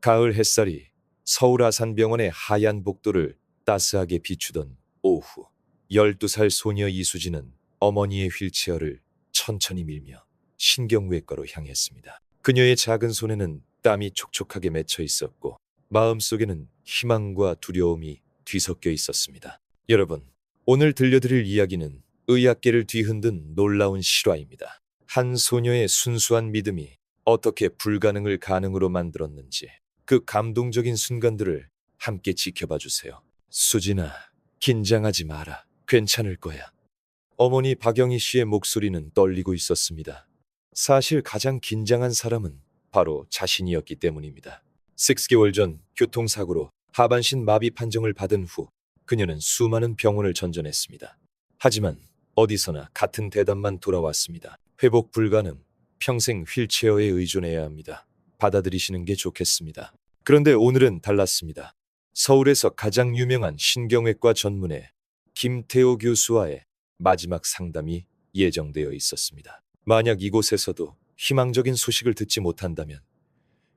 가을 햇살이 서울 아산병원의 하얀 복도를 따스하게 비추던 오후, 12살 소녀 이수진은 어머니의 휠체어를 천천히 밀며 신경외과로 향했습니다. 그녀의 작은 손에는 땀이 촉촉하게 맺혀 있었고 마음속에는 희망과 두려움이 뒤섞여 있었습니다. 여러분, 오늘 들려드릴 이야기는 의학계를 뒤흔든 놀라운 실화입니다. 한 소녀의 순수한 믿음이 어떻게 불가능을 가능으로 만들었는지 그 감동적인 순간들을 함께 지켜봐 주세요. 수진아, 긴장하지 마라. 괜찮을 거야. 어머니 박영희 씨의 목소리는 떨리고 있었습니다. 사실 가장 긴장한 사람은 바로 자신이었기 때문입니다. 6개월 전 교통사고로 하반신 마비 판정을 받은 후 그녀는 수많은 병원을 전전했습니다. 하지만 어디서나 같은 대답만 돌아왔습니다. 회복 불가능, 평생 휠체어에 의존해야 합니다. 받아들이시는 게 좋겠습니다. 그런데 오늘은 달랐습니다. 서울에서 가장 유명한 신경외과 전문의 김태호 교수와의 마지막 상담이 예정되어 있었습니다. 만약 이곳에서도 희망적인 소식을 듣지 못한다면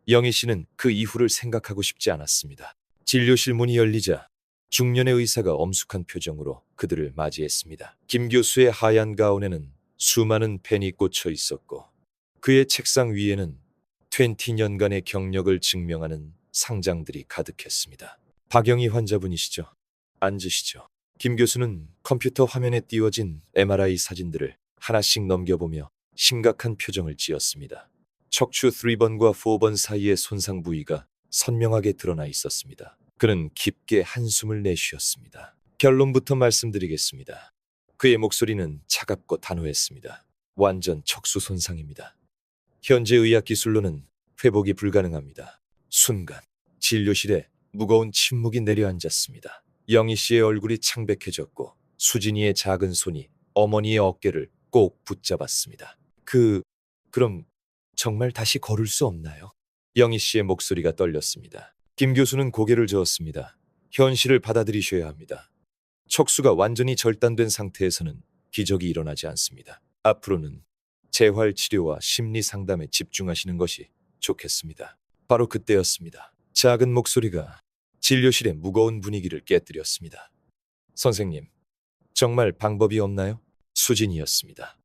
영희 씨는 그 이후를 생각하고 싶지 않았습니다. 진료실 문이 열리자 중년의 의사가 엄숙한 표정으로 그들을 맞이했습니다. 김 교수의 하얀 가운에는 수많은 펜이 꽂혀 있었고 그의 책상 위에는 20년간의 경력을 증명하는 상장들이 가득했습니다. 박영희 환자분이시죠? 앉으시죠. 김 교수는 컴퓨터 화면에 띄워진 MRI 사진들을 하나씩 넘겨보며 심각한 표정을 지었습니다. 척추 3번과 4번 사이의 손상 부위가 선명하게 드러나 있었습니다. 그는 깊게 한숨을 내쉬었습니다. 결론부터 말씀드리겠습니다. 그의 목소리는 차갑고 단호했습니다. 완전 척수 손상입니다. 현재 의학 기술로는 회복이 불가능합니다. 순간 진료실에 무거운 침묵이 내려앉았습니다. 영희 씨의 얼굴이 창백해졌고 수진이의 작은 손이 어머니의 어깨를 꼭 붙잡았습니다. 그럼 정말 다시 걸을 수 없나요? 영희 씨의 목소리가 떨렸습니다. 김 교수는 고개를 저었습니다. 현실을 받아들이셔야 합니다. 척수가 완전히 절단된 상태에서는 기적이 일어나지 않습니다. 앞으로는 재활 치료와 심리 상담에 집중하시는 것이 좋겠습니다. 바로 그때였습니다. 작은 목소리가 진료실의 무거운 분위기를 깨뜨렸습니다. 선생님, 정말 방법이 없나요? 수진이었습니다.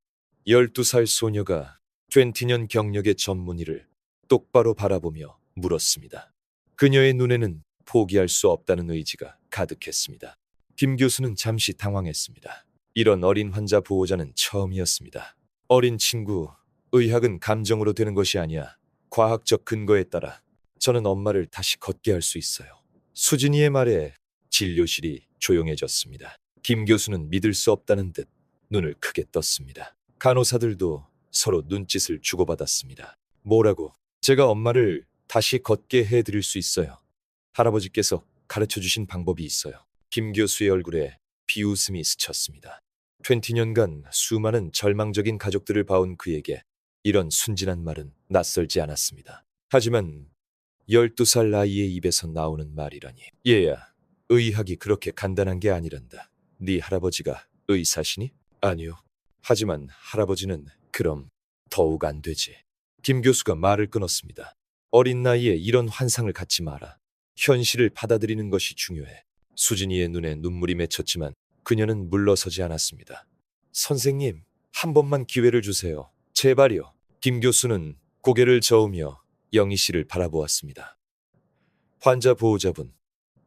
12살 소녀가 20년 경력의 전문의를 똑바로 바라보며 물었습니다. 그녀의 눈에는 포기할 수 없다는 의지가 가득했습니다. 김 교수는 잠시 당황했습니다. 이런 어린 환자 보호자는 처음이었습니다. 어린 친구, 의학은 감정으로 되는 것이 아니야. 과학적 근거에 따라 저는 엄마를 다시 걷게 할 수 있어요. 수진이의 말에 진료실이 조용해졌습니다. 김 교수는 믿을 수 없다는 듯 눈을 크게 떴습니다. 간호사들도 서로 눈짓을 주고받았습니다. 뭐라고? 제가 엄마를 다시 걷게 해드릴 수 있어요. 할아버지께서 가르쳐주신 방법이 있어요. 김 교수의 얼굴에 비웃음이 스쳤습니다. 20년간 수많은 절망적인 가족들을 봐온 그에게 이런 순진한 말은 낯설지 않았습니다. 하지만 12살 나이의 입에서 나오는 말이라니. 얘야, 의학이 그렇게 간단한 게 아니란다. 네 할아버지가 의사시니? 아니요. 하지만 할아버지는 그럼 더욱 안 되지. 김 교수가 말을 끊었습니다. 어린 나이에 이런 환상을 갖지 마라. 현실을 받아들이는 것이 중요해. 수진이의 눈에 눈물이 맺혔지만 그녀는 물러서지 않았습니다. 선생님, 한 번만 기회를 주세요. 제발요. 김 교수는 고개를 저으며 영희 씨를 바라보았습니다. 환자 보호자분,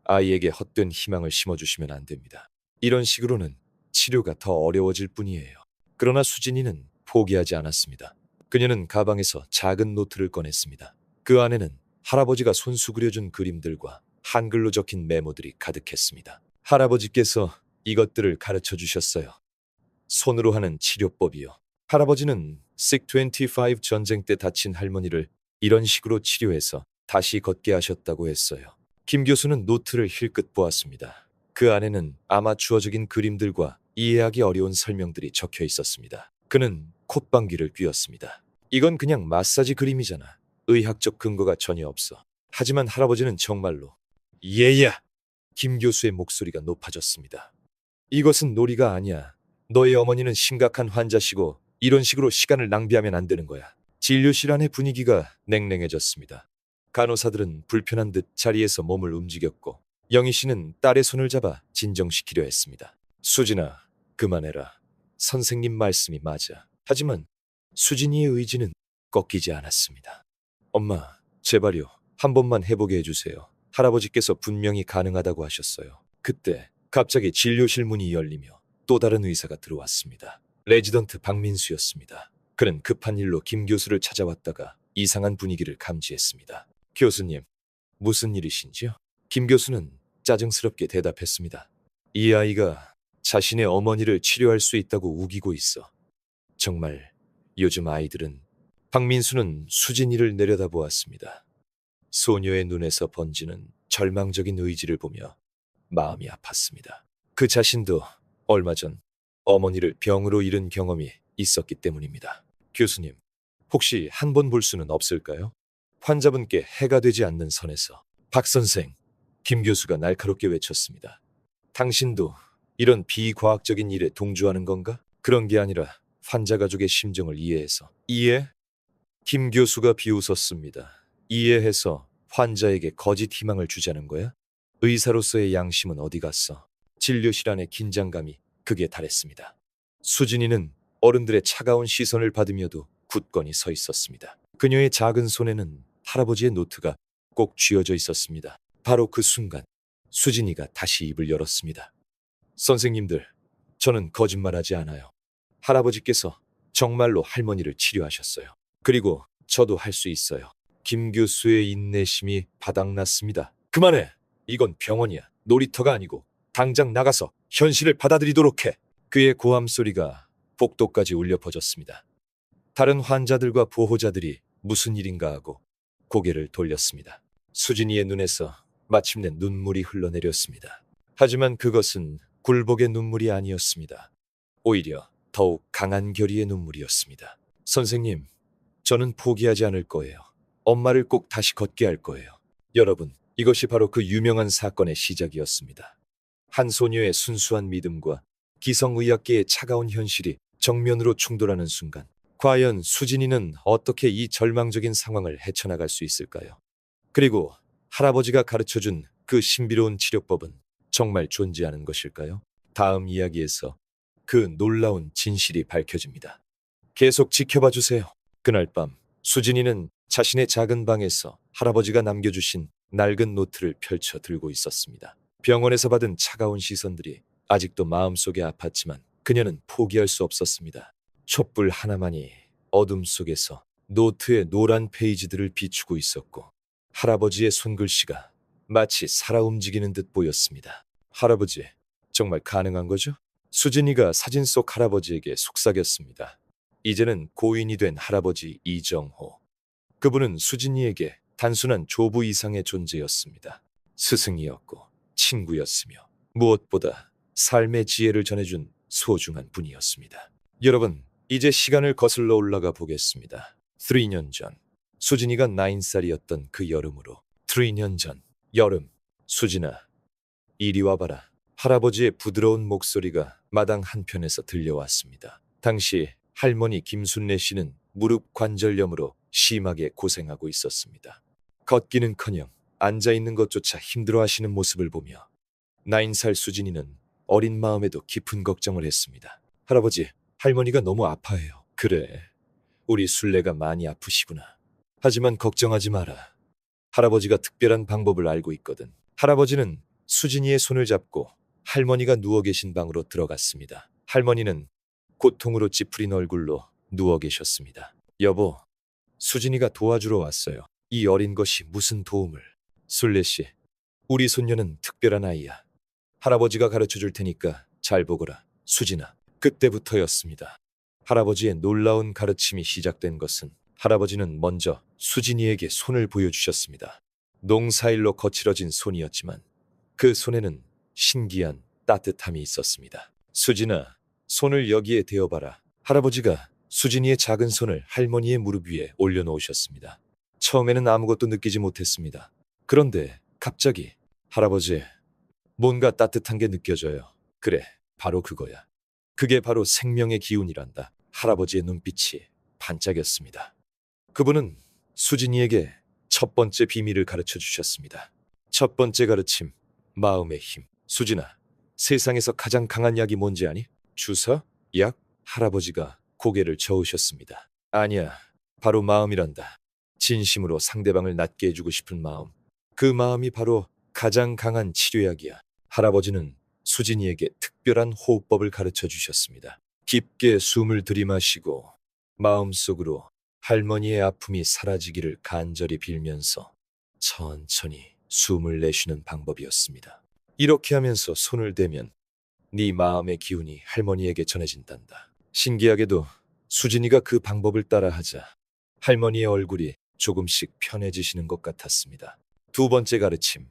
아이에게 헛된 희망을 심어주시면 안 됩니다. 이런 식으로는 치료가 더 어려워질 뿐이에요. 그러나 수진이는 포기하지 않았습니다. 그녀는 가방에서 작은 노트를 꺼냈습니다. 그 안에는 할아버지가 손수 그려준 그림들과 한글로 적힌 메모들이 가득했습니다. 할아버지께서 이것들을 가르쳐 주셨어요. 손으로 하는 치료법이요. 할아버지는 SIG-25 전쟁 때 다친 할머니를 이런 식으로 치료해서 다시 걷게 하셨다고 했어요. 김 교수는 노트를 힐끗 보았습니다. 그 안에는 아마추어적인 그림들과 이해하기 어려운 설명들이 적혀 있었습니다. 그는 콧방귀를 뀌었습니다. 이건 그냥 마사지 그림이잖아. 의학적 근거가 전혀 없어. 하지만 할아버지는 정말로. 얘야! 김 교수의 목소리가 높아졌습니다. 이것은 놀이가 아니야. 너의 어머니는 심각한 환자시고 이런 식으로 시간을 낭비하면 안 되는 거야. 진료실 안의 분위기가 냉랭해졌습니다. 간호사들은 불편한 듯 자리에서 몸을 움직였고 영희 씨는 딸의 손을 잡아 진정시키려 했습니다. 수진아, 그만해라. 선생님 말씀이 맞아. 하지만 수진이의 의지는 꺾이지 않았습니다. 엄마, 제발요. 한 번만 해보게 해주세요. 할아버지께서 분명히 가능하다고 하셨어요. 그때 갑자기 진료실 문이 열리며 또 다른 의사가 들어왔습니다. 레지던트 박민수였습니다. 그는 급한 일로 김 교수를 찾아왔다가 이상한 분위기를 감지했습니다. 교수님, 무슨 일이신지요? 김 교수는 짜증스럽게 대답했습니다. 이 아이가 자신의 어머니를 치료할 수 있다고 우기고 있어. 정말 요즘 아이들은. 박민수는 수진이를 내려다보았습니다. 소녀의 눈에서 번지는 절망적인 의지를 보며 마음이 아팠습니다. 그 자신도 얼마 전 어머니를 병으로 잃은 경험이 있었기 때문입니다. 교수님, 혹시 한 번 볼 수는 없을까요? 환자분께 해가 되지 않는 선에서. 박 선생, 김 교수가 날카롭게 외쳤습니다. 당신도 이런 비과학적인 일에 동조하는 건가? 그런 게 아니라 환자 가족의 심정을 이해해서. 이해? 김 교수가 비웃었습니다. 이해해서 환자에게 거짓 희망을 주자는 거야? 의사로서의 양심은 어디 갔어? 진료실 안의 긴장감이 극에 달했습니다. 수진이는 어른들의 차가운 시선을 받으며도 굳건히 서 있었습니다. 그녀의 작은 손에는 할아버지의 노트가 꼭 쥐어져 있었습니다. 바로 그 순간 수진이가 다시 입을 열었습니다. 선생님들, 저는 거짓말하지 않아요. 할아버지께서 정말로 할머니를 치료하셨어요. 그리고 저도 할 수 있어요. 김 교수의 인내심이 바닥났습니다. 그만해! 이건 병원이야. 놀이터가 아니고 당장 나가서 현실을 받아들이도록 해. 그의 고함 소리가 복도까지 울려 퍼졌습니다. 다른 환자들과 보호자들이 무슨 일인가 하고 고개를 돌렸습니다. 수진이의 눈에서 마침내 눈물이 흘러내렸습니다. 하지만 그것은 굴복의 눈물이 아니었습니다. 오히려 더욱 강한 결의의 눈물이었습니다. 선생님, 저는 포기하지 않을 거예요. 엄마를 꼭 다시 걷게 할 거예요. 여러분, 이것이 바로 그 유명한 사건의 시작이었습니다. 한 소녀의 순수한 믿음과 기성의학계의 차가운 현실이 정면으로 충돌하는 순간, 과연 수진이는 어떻게 이 절망적인 상황을 헤쳐나갈 수 있을까요? 그리고 할아버지가 가르쳐준 그 신비로운 치료법은 정말 존재하는 것일까요? 다음 이야기에서 그 놀라운 진실이 밝혀집니다. 계속 지켜봐 주세요. 그날 밤 수진이는 자신의 작은 방에서 할아버지가 남겨주신 낡은 노트를 펼쳐 들고 있었습니다. 병원에서 받은 차가운 시선들이 아직도 마음속에 아팠지만 그녀는 포기할 수 없었습니다. 촛불 하나만이 어둠 속에서 노트의 노란 페이지들을 비추고 있었고 할아버지의 손글씨가 마치 살아 움직이는 듯 보였습니다. 할아버지, 정말 가능한 거죠? 수진이가 사진 속 할아버지에게 속삭였습니다. 이제는 고인이 된 할아버지 이정호. 그분은 수진이에게 단순한 조부 이상의 존재였습니다. 스승이었고 친구였으며 무엇보다 삶의 지혜를 전해준 소중한 분이었습니다. 여러분, 이제 시간을 거슬러 올라가 보겠습니다. 3년 전, 수진이가 9살이었던 그 여름으로. 3년 전, 여름. 수진아, 이리 와봐라. 할아버지의 부드러운 목소리가 마당 한편에서 들려왔습니다. 당시 할머니 김순례 씨는 무릎 관절염으로 심하게 고생하고 있었습니다. 걷기는커녕 앉아있는 것조차 힘들어하시는 모습을 보며 9살 수진이는 어린 마음에도 깊은 걱정을 했습니다. 할아버지, 할머니가 너무 아파해요. 그래, 우리 순례가 많이 아프시구나. 하지만 걱정하지 마라. 할아버지가 특별한 방법을 알고 있거든. 할아버지는 수진이의 손을 잡고 할머니가 누워 계신 방으로 들어갔습니다. 할머니는 고통으로 찌푸린 얼굴로 누워 계셨습니다. 여보, 수진이가 도와주러 왔어요. 이 어린 것이 무슨 도움을. 순례 씨, 우리 손녀는 특별한 아이야. 할아버지가 가르쳐 줄 테니까 잘 보거라. 수진아. 그때부터였습니다. 할아버지의 놀라운 가르침이 시작된 것은 할아버지는 먼저 수진이에게 손을 보여주셨습니다. 농사일로 거칠어진 손이었지만 그 손에는 신기한 따뜻함이 있었습니다. 수진아, 손을 여기에 대어봐라. 할아버지가 수진이의 작은 손을 할머니의 무릎 위에 올려놓으셨습니다. 처음에는 아무것도 느끼지 못했습니다. 그런데 갑자기 할아버지, 뭔가 따뜻한 게 느껴져요. 그래, 바로 그거야. 그게 바로 생명의 기운이란다. 할아버지의 눈빛이 반짝였습니다. 그분은 수진이에게 첫 번째 비밀을 가르쳐 주셨습니다. 첫 번째 가르침, 마음의 힘. 수진아, 세상에서 가장 강한 약이 뭔지 아니? 주사? 약? 할아버지가 고개를 저으셨습니다. 아니야, 바로 마음이란다. 진심으로 상대방을 낫게 해주고 싶은 마음. 그 마음이 바로 가장 강한 치료약이야. 할아버지는 수진이에게 특별한 호흡법을 가르쳐 주셨습니다. 깊게 숨을 들이마시고 마음속으로 할머니의 아픔이 사라지기를 간절히 빌면서 천천히 숨을 내쉬는 방법이었습니다. 이렇게 하면서 손을 대면 네 마음의 기운이 할머니에게 전해진단다. 신기하게도 수진이가 그 방법을 따라하자 할머니의 얼굴이 조금씩 편해지시는 것 같았습니다. 두 번째 가르침,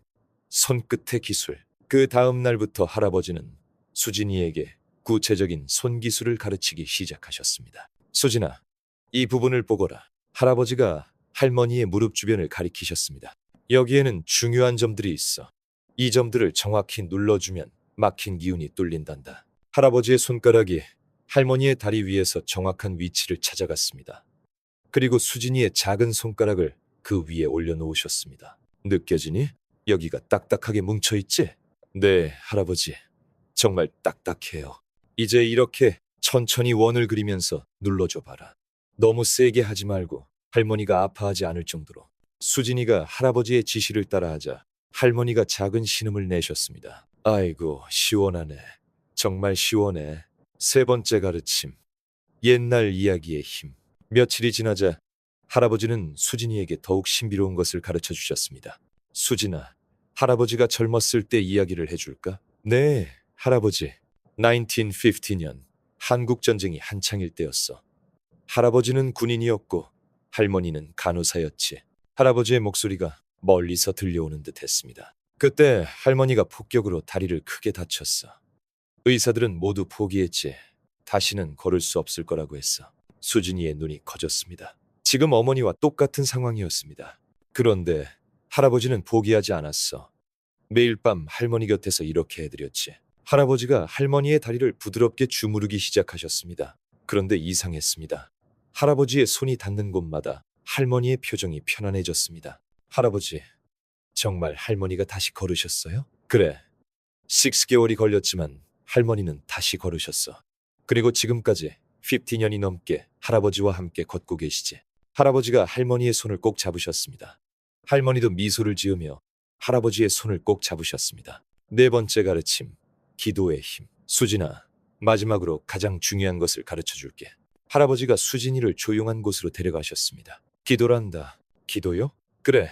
손끝의 기술. 그 다음 날부터 할아버지는 수진이에게 구체적인 손기술을 가르치기 시작하셨습니다. 수진아, 이 부분을 보거라. 할아버지가 할머니의 무릎 주변을 가리키셨습니다. 여기에는 중요한 점들이 있어. 이 점들을 정확히 눌러주면 막힌 기운이 뚫린단다. 할아버지의 손가락이 할머니의 다리 위에서 정확한 위치를 찾아갔습니다. 그리고 수진이의 작은 손가락을 그 위에 올려놓으셨습니다. 느껴지니? 여기가 딱딱하게 뭉쳐있지? 네, 할아버지. 정말 딱딱해요. 이제 이렇게 천천히 원을 그리면서 눌러줘봐라. 너무 세게 하지 말고 할머니가 아파하지 않을 정도로. 수진이가 할아버지의 지시를 따라하자 할머니가 작은 신음을 내셨습니다. 아이고, 시원하네. 정말 시원해. 세 번째 가르침. 옛날 이야기의 힘. 며칠이 지나자 할아버지는 수진이에게 더욱 신비로운 것을 가르쳐 주셨습니다. 수진아, 할아버지가 젊었을 때 이야기를 해줄까? 네, 할아버지. 1950년 한국 전쟁이 한창일 때였어. 할아버지는 군인이었고 할머니는 간호사였지. 할아버지의 목소리가 멀리서 들려오는 듯 했습니다. 그때 할머니가 폭격으로 다리를 크게 다쳤어. 의사들은 모두 포기했지. 다시는 걸을 수 없을 거라고 했어. 수진이의 눈이 커졌습니다. 지금 어머니와 똑같은 상황이었습니다. 그런데 할아버지는 포기하지 않았어. 매일 밤 할머니 곁에서 이렇게 해드렸지. 할아버지가 할머니의 다리를 부드럽게 주무르기 시작하셨습니다. 그런데 이상했습니다. 할아버지의 손이 닿는 곳마다 할머니의 표정이 편안해졌습니다. 할아버지, 정말 할머니가 다시 걸으셨어요? 그래. 6개월이 걸렸지만 할머니는 다시 걸으셨어. 그리고 지금까지 50년이 넘게 할아버지와 함께 걷고 계시지. 할아버지가 할머니의 손을 꼭 잡으셨습니다. 할머니도 미소를 지으며 할아버지의 손을 꼭 잡으셨습니다. 네 번째 가르침, 기도의 힘. 수진아, 마지막으로 가장 중요한 것을 가르쳐 줄게. 할아버지가 수진이를 조용한 곳으로 데려가셨습니다. 기도란다. 기도요? 그래.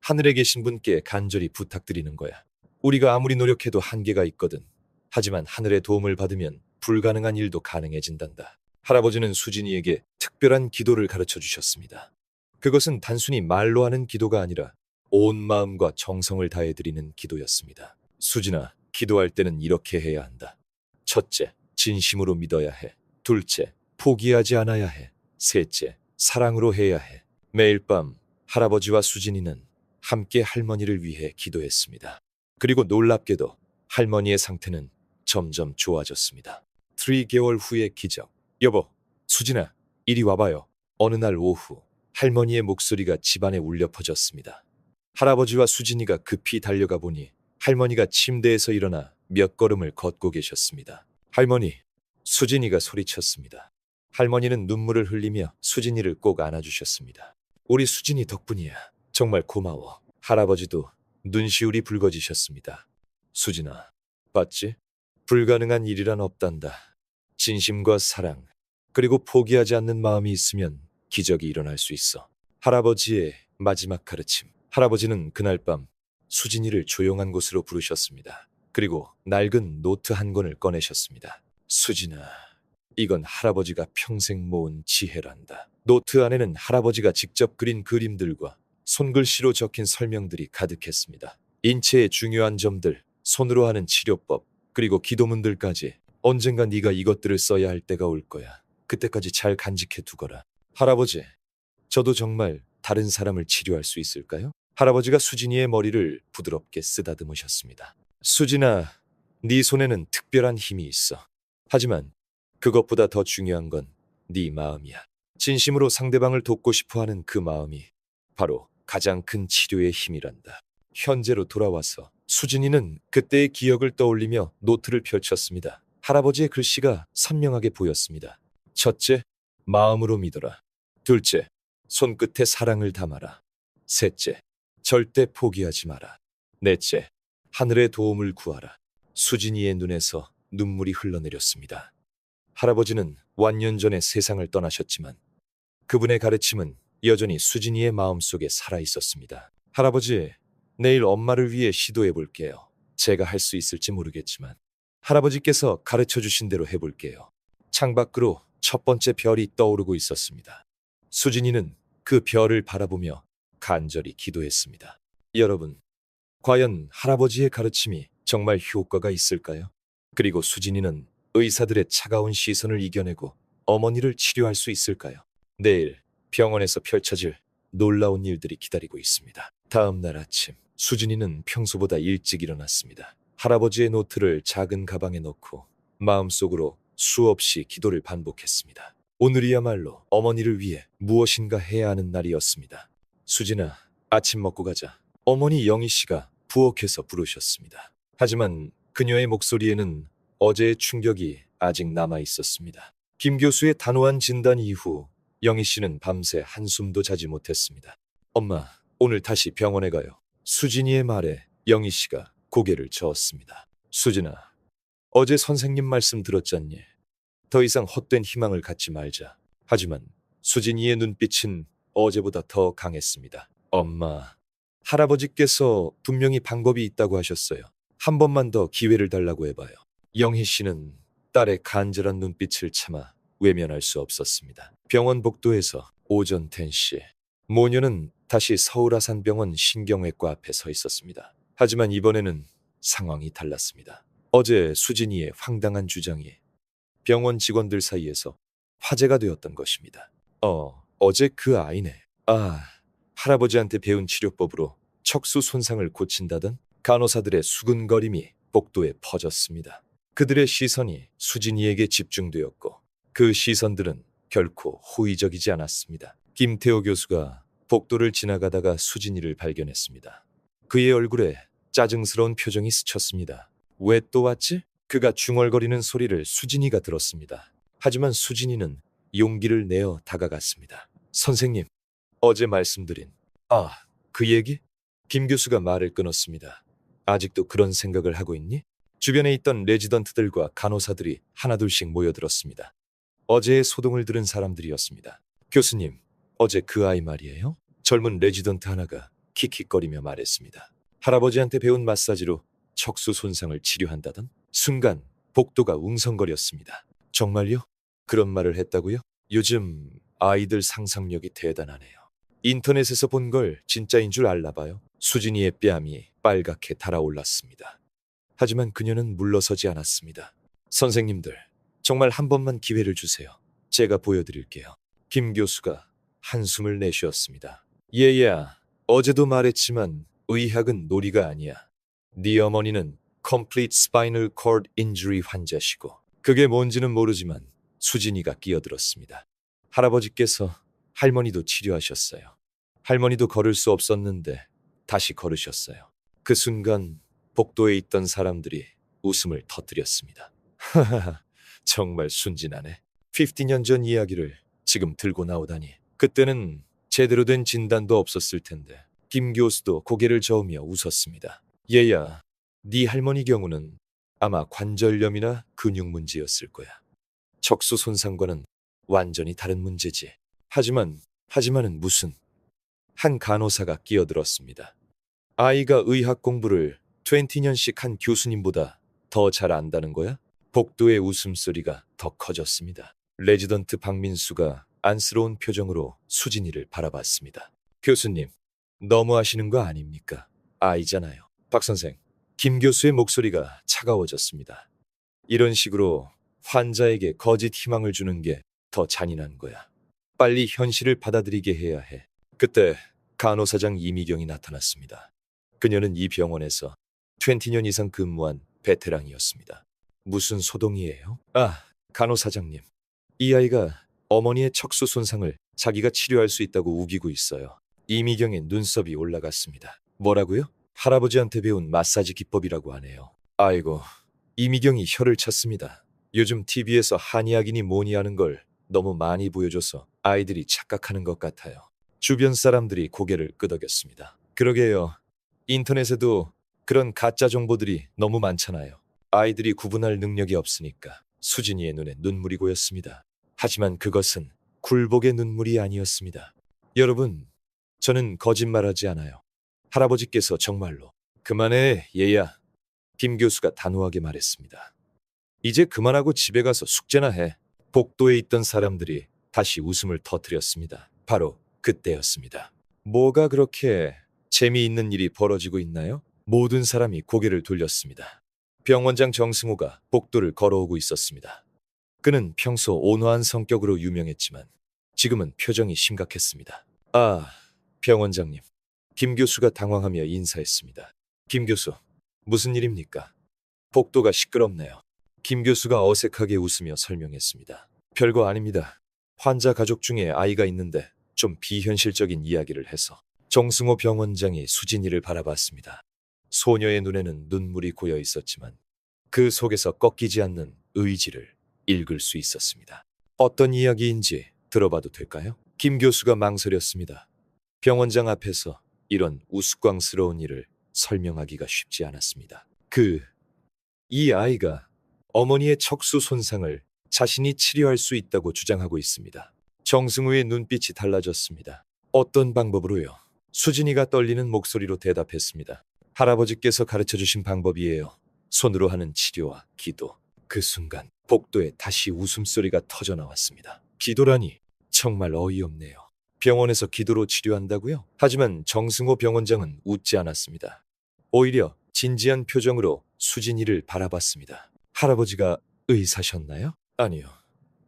하늘에 계신 분께 간절히 부탁드리는 거야. 우리가 아무리 노력해도 한계가 있거든. 하지만 하늘의 도움을 받으면 불가능한 일도 가능해진단다. 할아버지는 수진이에게 특별한 기도를 가르쳐 주셨습니다. 그것은 단순히 말로 하는 기도가 아니라 온 마음과 정성을 다해 드리는 기도였습니다. 수진아, 기도할 때는 이렇게 해야 한다. 첫째, 진심으로 믿어야 해. 둘째, 포기하지 않아야 해. 셋째, 사랑으로 해야 해. 매일 밤 할아버지와 수진이는 함께 할머니를 위해 기도했습니다. 그리고 놀랍게도 할머니의 상태는 점점 좋아졌습니다. 3개월 후의 기적. 여보, 수진아, 이리 와봐요. 어느 날 오후 할머니의 목소리가 집안에 울려 퍼졌습니다. 할아버지와 수진이가 급히 달려가 보니 할머니가 침대에서 일어나 몇 걸음을 걷고 계셨습니다. 할머니, 수진이가 소리쳤습니다. 할머니는 눈물을 흘리며 수진이를 꼭 안아주셨습니다. 우리 수진이 덕분이야. 정말 고마워. 할아버지도 눈시울이 붉어지셨습니다. 수진아, 봤지? 불가능한 일이란 없단다. 진심과 사랑, 그리고 포기하지 않는 마음이 있으면 기적이 일어날 수 있어. 할아버지의 마지막 가르침. 할아버지는 그날 밤 수진이를 조용한 곳으로 부르셨습니다. 그리고 낡은 노트 한 권을 꺼내셨습니다. 수진아, 이건 할아버지가 평생 모은 지혜란다. 노트 안에는 할아버지가 직접 그린 그림들과 손글씨로 적힌 설명들이 가득했습니다. 인체의 중요한 점들, 손으로 하는 치료법, 그리고 기도문들까지. 언젠가 네가 이것들을 써야 할 때가 올 거야. 그때까지 잘 간직해 두거라. 할아버지, 저도 정말 다른 사람을 치료할 수 있을까요? 할아버지가 수진이의 머리를 부드럽게 쓰다듬으셨습니다. 수진아, 네 손에는 특별한 힘이 있어. 하지만 그것보다 더 중요한 건 네 마음이야. 진심으로 상대방을 돕고 싶어 하는 그 마음이 바로 가장 큰 치료의 힘이란다. 현재로 돌아와서 수진이는 그때의 기억을 떠올리며 노트를 펼쳤습니다. 할아버지의 글씨가 선명하게 보였습니다. 첫째, 마음으로 믿어라. 둘째, 손끝에 사랑을 담아라. 셋째, 절대 포기하지 마라. 넷째, 하늘의 도움을 구하라. 수진이의 눈에서 눈물이 흘러내렸습니다. 할아버지는 완년 전에 세상을 떠나셨지만 그분의 가르침은 여전히 수진이의 마음속에 살아 있었습니다. 할아버지, 내일 엄마를 위해 시도해 볼게요. 제가 할 수 있을지 모르겠지만 할아버지께서 가르쳐 주신 대로 해볼게요. 창밖으로 첫 번째 별이 떠오르고 있었습니다. 수진이는 그 별을 바라보며 간절히 기도했습니다. 여러분, 과연 할아버지의 가르침이 정말 효과가 있을까요? 그리고 수진이는 의사들의 차가운 시선을 이겨내고 어머니를 치료할 수 있을까요? 내일 병원에서 펼쳐질 놀라운 일들이 기다리고 있습니다. 다음 날 아침, 수진이는 평소보다 일찍 일어났습니다. 할아버지의 노트를 작은 가방에 넣고 마음속으로 수없이 기도를 반복했습니다. 오늘이야말로 어머니를 위해 무엇인가 해야 하는 날이었습니다. 수진아, 아침 먹고 가자. 어머니 영희 씨가 부엌에서 부르셨습니다. 하지만 그녀의 목소리에는 어제의 충격이 아직 남아 있었습니다. 김 교수의 단호한 진단 이후 영희 씨는 밤새 한숨도 자지 못했습니다. 엄마, 오늘 다시 병원에 가요. 수진이의 말에 영희 씨가 고개를 저었습니다. 수진아, 어제 선생님 말씀 들었잖니? 더 이상 헛된 희망을 갖지 말자. 하지만 수진이의 눈빛은 어제보다 더 강했습니다. 엄마, 할아버지께서 분명히 방법이 있다고 하셨어요. 한 번만 더 기회를 달라고 해봐요. 영희 씨는 딸의 간절한 눈빛을 참아 외면할 수 없었습니다. 병원 복도에서 오전 10시, 모녀는 다시 서울아산병원 신경외과 앞에 서 있었습니다. 하지만 이번에는 상황이 달랐습니다. 어제 수진이의 황당한 주장이 병원 직원들 사이에서 화제가 되었던 것입니다. 어제 그 아이네. 할아버지한테 배운 치료법으로 척수 손상을 고친다던 간호사들의 수근거림이 복도에 퍼졌습니다. 그들의 시선이 수진이에게 집중되었고 그 시선들은 결코 호의적이지 않았습니다. 김태호 교수가 복도를 지나가다가 수진이를 발견했습니다. 그의 얼굴에 짜증스러운 표정이 스쳤습니다. 왜 또 왔지? 그가 중얼거리는 소리를 수진이가 들었습니다. 하지만 수진이는 용기를 내어 다가갔습니다. 선생님, 어제 말씀드린 그 얘기? 김 교수가 말을 끊었습니다. 아직도 그런 생각을 하고 있니? 주변에 있던 레지던트들과 간호사들이 하나둘씩 모여들었습니다. 어제의 소동을 들은 사람들이었습니다. 교수님, 어제 그 아이 말이에요? 젊은 레지던트 하나가 킥킥거리며 말했습니다. 할아버지한테 배운 마사지로 척수 손상을 치료한다던? 순간 복도가 웅성거렸습니다. 정말요? 그런 말을 했다고요? 요즘 아이들 상상력이 대단하네요. 인터넷에서 본 걸 진짜인 줄 알나 봐요. 수진이의 뺨이 빨갛게 달아올랐습니다. 하지만 그녀는 물러서지 않았습니다. 선생님들, 정말 한 번만 기회를 주세요. 제가 보여드릴게요. 김 교수가 한숨을 내쉬었습니다. 얘야, 어제도 말했지만 의학은 놀이가 아니야. 네 어머니는 Complete Spinal Cord Injury 환자시고 그게 뭔지는 모르지만 수진이가 끼어들었습니다. 할아버지께서 할머니도 치료하셨어요. 할머니도 걸을 수 없었는데 다시 걸으셨어요. 그 순간 복도에 있던 사람들이 웃음을 터뜨렸습니다. 하하하, 정말 순진하네. 50년 전 이야기를 지금 들고 나오다니. 그때는 제대로 된 진단도 없었을 텐데. 김 교수도 고개를 저으며 웃었습니다. 얘야, 네 할머니 경우는 아마 관절염이나 근육 문제였을 거야. 척수 손상과는 완전히 다른 문제지. 하지만은 무슨. 한 간호사가 끼어들었습니다. 아이가 의학 공부를 20년씩 한 교수님보다 더 잘 안다는 거야? 복도의 웃음소리가 더 커졌습니다. 레지던트 박민수가 안쓰러운 표정으로 수진이를 바라봤습니다. 교수님, 너무하시는 거 아닙니까? 아이잖아요. 박 선생, 김 교수의 목소리가 차가워졌습니다. 이런 식으로 환자에게 거짓 희망을 주는 게 더 잔인한 거야. 빨리 현실을 받아들이게 해야 해. 그때 간호사장 이미경이 나타났습니다. 그녀는 이 병원에서 20년 이상 근무한 베테랑이었습니다. 무슨 소동이에요? 간호사장님. 이 아이가 어머니의 척수 손상을 자기가 치료할 수 있다고 우기고 있어요. 이미경의 눈썹이 올라갔습니다. 뭐라고요? 할아버지한테 배운 마사지 기법이라고 하네요. 아이고, 이미경이 혀를 찼습니다. 요즘 TV에서 한의학이니 뭐니 하는 걸 너무 많이 보여줘서 아이들이 착각하는 것 같아요. 주변 사람들이 고개를 끄덕였습니다. 그러게요. 인터넷에도 그런 가짜 정보들이 너무 많잖아요. 아이들이 구분할 능력이 없으니까 수진이의 눈에 눈물이 고였습니다. 하지만 그것은 굴복의 눈물이 아니었습니다. 여러분, 저는 거짓말하지 않아요. 할아버지께서 정말로 그만해, 얘야. 김 교수가 단호하게 말했습니다. 이제 그만하고 집에 가서 숙제나 해. 복도에 있던 사람들이 다시 웃음을 터뜨렸습니다. 바로 그때였습니다. 뭐가 그렇게 재미있는 일이 벌어지고 있나요? 모든 사람이 고개를 돌렸습니다. 병원장 정승호가 복도를 걸어오고 있었습니다. 그는 평소 온화한 성격으로 유명했지만 지금은 표정이 심각했습니다. 아, 병원장님. 김 교수가 당황하며 인사했습니다. 김 교수, 무슨 일입니까? 복도가 시끄럽네요. 김 교수가 어색하게 웃으며 설명했습니다. 별거 아닙니다. 환자 가족 중에 아이가 있는데 좀 비현실적인 이야기를 해서. 정승호 병원장이 수진이를 바라봤습니다. 소녀의 눈에는 눈물이 고여 있었지만 그 속에서 꺾이지 않는 의지를 읽을 수 있었습니다. 어떤 이야기인지 들어봐도 될까요? 김 교수가 망설였습니다. 병원장 앞에서 이런 우스꽝스러운 일을 설명하기가 쉽지 않았습니다. 이 아이가 어머니의 척수 손상을 자신이 치료할 수 있다고 주장하고 있습니다. 정승우의 눈빛이 달라졌습니다. 어떤 방법으로요? 수진이가 떨리는 목소리로 대답했습니다. 할아버지께서 가르쳐 주신 방법이에요. 손으로 하는 치료와 기도. 그 순간 복도에 다시 웃음소리가 터져 나왔습니다. 기도라니 정말 어이없네요. 병원에서 기도로 치료한다고요? 하지만 정승호 병원장은 웃지 않았습니다. 오히려 진지한 표정으로 수진이를 바라봤습니다. 할아버지가 의사셨나요? 아니요.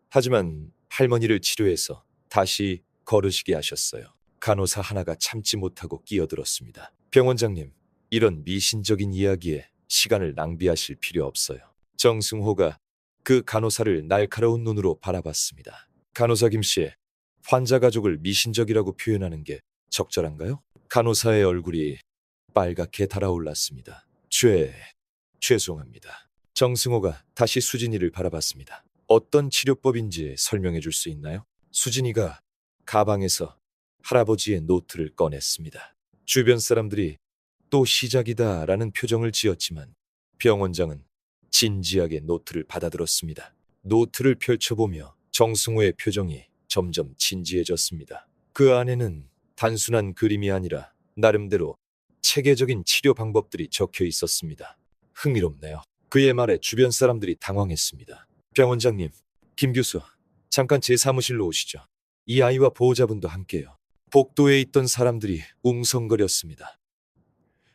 하지만 할머니를 치료해서 다시 걸으시게 하셨어요. 간호사 하나가 참지 못하고 끼어들었습니다. 병원장님, 이런 미신적인 이야기에 시간을 낭비하실 필요 없어요. 정승호가 그 간호사를 날카로운 눈으로 바라봤습니다. 간호사 김씨, 환자 가족을 미신적이라고 표현하는 게 적절한가요? 간호사의 얼굴이 빨갛게 달아올랐습니다. 죄송합니다. 정승호가 다시 수진이를 바라봤습니다. 어떤 치료법인지 설명해 줄 수 있나요? 수진이가 가방에서 할아버지의 노트를 꺼냈습니다. 주변 사람들이 또 시작이다라는 표정을 지었지만 병원장은 진지하게 노트를 받아들었습니다. 노트를 펼쳐보며 정승호의 표정이 점점 진지해졌습니다. 그 안에는 단순한 그림이 아니라 나름대로 체계적인 치료 방법들이 적혀 있었습니다. 흥미롭네요. 그의 말에 주변 사람들이 당황했습니다. 병원장님, 김 교수, 잠깐 제 사무실로 오시죠. 이 아이와 보호자분도 함께요. 복도에 있던 사람들이 웅성거렸습니다.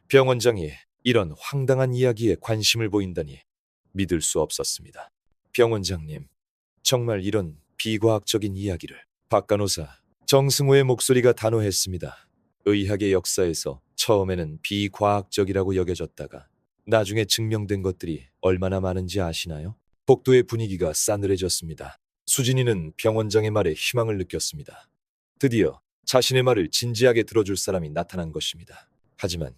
병원장이 이런 황당한 이야기에 관심을 보인다니 믿을 수 없었습니다. 병원장님, 정말 이런 비과학적인 이야기를. 박 간호사, 정승호의 목소리가 단호했습니다. 의학의 역사에서 처음에는 비과학적이라고 여겨졌다가 나중에 증명된 것들이 얼마나 많은지 아시나요? 복도의 분위기가 싸늘해졌습니다. 수진이는 병원장의 말에 희망을 느꼈습니다. 드디어 자신의 말을 진지하게 들어줄 사람이 나타난 것입니다. 하지만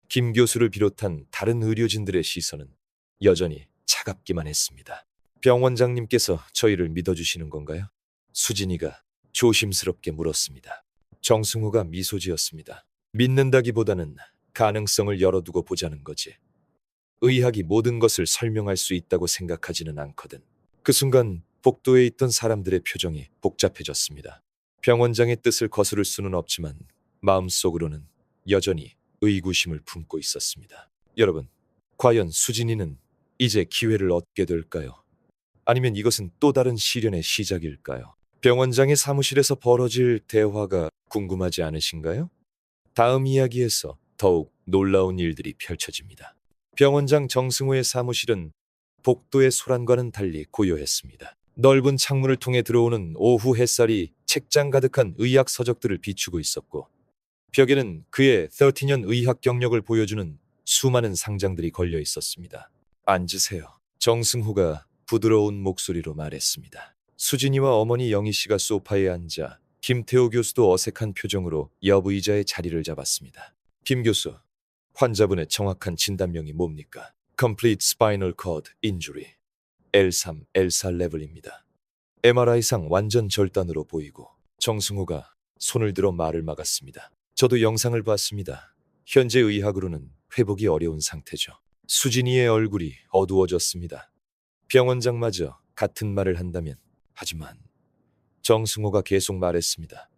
김 교수를 비롯한 다른 의료진들의 시선은 여전히 차갑기만 했습니다. 병원장님께서 저희를 믿어주시는 건가요? 수진이가 조심스럽게 물었습니다. 정승우가 미소 지었습니다. 믿는다기보다는 가능성을 열어두고 보자는 거지. 의학이 모든 것을 설명할 수 있다고 생각하지는 않거든. 그 순간 복도에 있던 사람들의 표정이 복잡해졌습니다. 병원장의 뜻을 거스를 수는 없지만 마음속으로는 여전히 의구심을 품고 있었습니다. 여러분, 과연 수진이는 이제 기회를 얻게 될까요? 아니면 이것은 또 다른 시련의 시작일까요? 병원장의 사무실에서 벌어질 대화가 궁금하지 않으신가요? 다음 이야기에서 더욱 놀라운 일들이 펼쳐집니다. 병원장 정승호의 사무실은 복도의 소란과는 달리 고요했습니다. 넓은 창문을 통해 들어오는 오후 햇살이 책장 가득한 의학 서적들을 비추고 있었고 벽에는 그의 13년 의학 경력을 보여주는 수많은 상장들이 걸려 있었습니다. 앉으세요. 정승호가 부드러운 목소리로 말했습니다. 수진이와 어머니 영희 씨가 소파에 앉아 김태호 교수도 어색한 표정으로 옆 의자에 자리를 잡았습니다. 김 교수, 환자분의 정확한 진단명이 뭡니까? Complete Spinal Cord Injury L3, L4 레벨입니다. MRI상 완전 절단으로 보이고 정승호가 손을 들어 말을 막았습니다. 저도 영상을 봤습니다. 현재 의학으로는 회복이 어려운 상태죠. 수진이의 얼굴이 어두워졌습니다. 병원장마저 같은 말을 한다면, 하지만 정승호가 계속 말했습니다.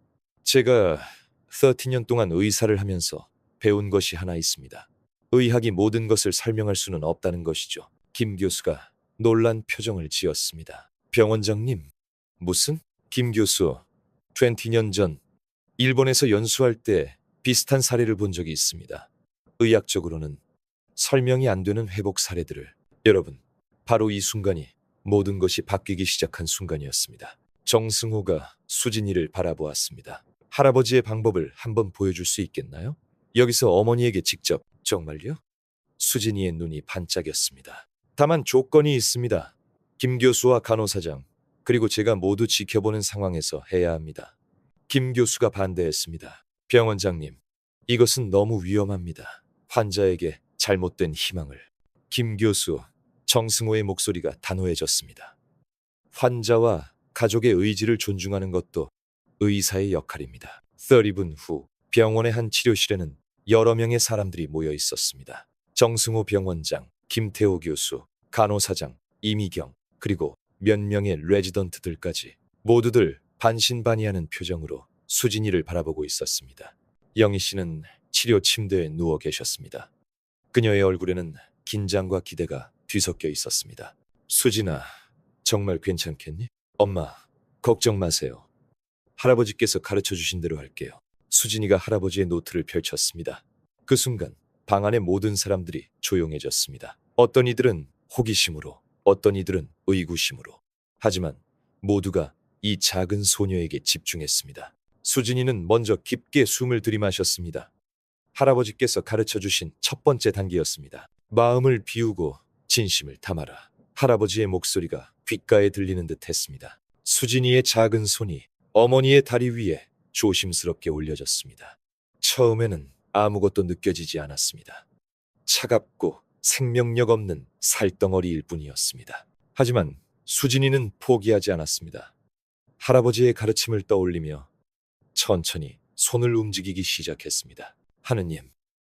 제가 30년 동안 의사를 하면서 배운 것이 하나 있습니다. 의학이 모든 것을 설명할 수는 없다는 것이죠. 김 교수가 놀란 표정을 지었습니다. 병원장님, 무슨? 김 교수, 20년 전 일본에서 연수할 때 비슷한 사례를 본 적이 있습니다. 의학적으로는 설명이 안 되는 회복 사례들을. 여러분, 바로 이 순간이 모든 것이 바뀌기 시작한 순간이었습니다. 정승호가 수진이를 바라보았습니다. 할아버지의 방법을 한번 보여줄 수 있겠나요? 여기서 어머니에게 직접. 정말요? 수진이의 눈이 반짝였습니다. 다만 조건이 있습니다. 김 교수와 간호사장, 그리고 제가 모두 지켜보는 상황에서 해야 합니다. 김 교수가 반대했습니다. 병원장님, 이것은 너무 위험합니다. 환자에게 잘못된 희망을. 김 교수, 정승호의 목소리가 단호해졌습니다. 환자와 가족의 의지를 존중하는 것도 의사의 역할입니다. 30분 후 병원의 한 치료실에는 여러 명의 사람들이 모여 있었습니다. 정승호 병원장, 김태호 교수, 간호사장, 이미경, 그리고 몇 명의 레지던트들까지 모두들 반신반의하는 표정으로 수진이를 바라보고 있었습니다. 영희 씨는 치료 침대에 누워 계셨습니다. 그녀의 얼굴에는 긴장과 기대가 뒤섞여 있었습니다. 수진아, 정말 괜찮겠니? 엄마, 걱정 마세요. 할아버지께서 가르쳐 주신 대로 할게요. 수진이가 할아버지의 노트를 펼쳤습니다. 그 순간 방 안의 모든 사람들이 조용해졌습니다. 어떤 이들은 호기심으로, 어떤 이들은 의구심으로. 하지만 모두가 이 작은 소녀에게 집중했습니다. 수진이는 먼저 깊게 숨을 들이마셨습니다. 할아버지께서 가르쳐 주신 첫 번째 단계였습니다. 마음을 비우고 진심을 담아라. 할아버지의 목소리가 귓가에 들리는 듯 했습니다. 수진이의 작은 손이 어머니의 다리 위에 조심스럽게 올려졌습니다. 처음에는 아무것도 느껴지지 않았습니다. 차갑고 생명력 없는 살덩어리일 뿐이었습니다. 하지만 수진이는 포기하지 않았습니다. 할아버지의 가르침을 떠올리며 천천히 손을 움직이기 시작했습니다. 하느님,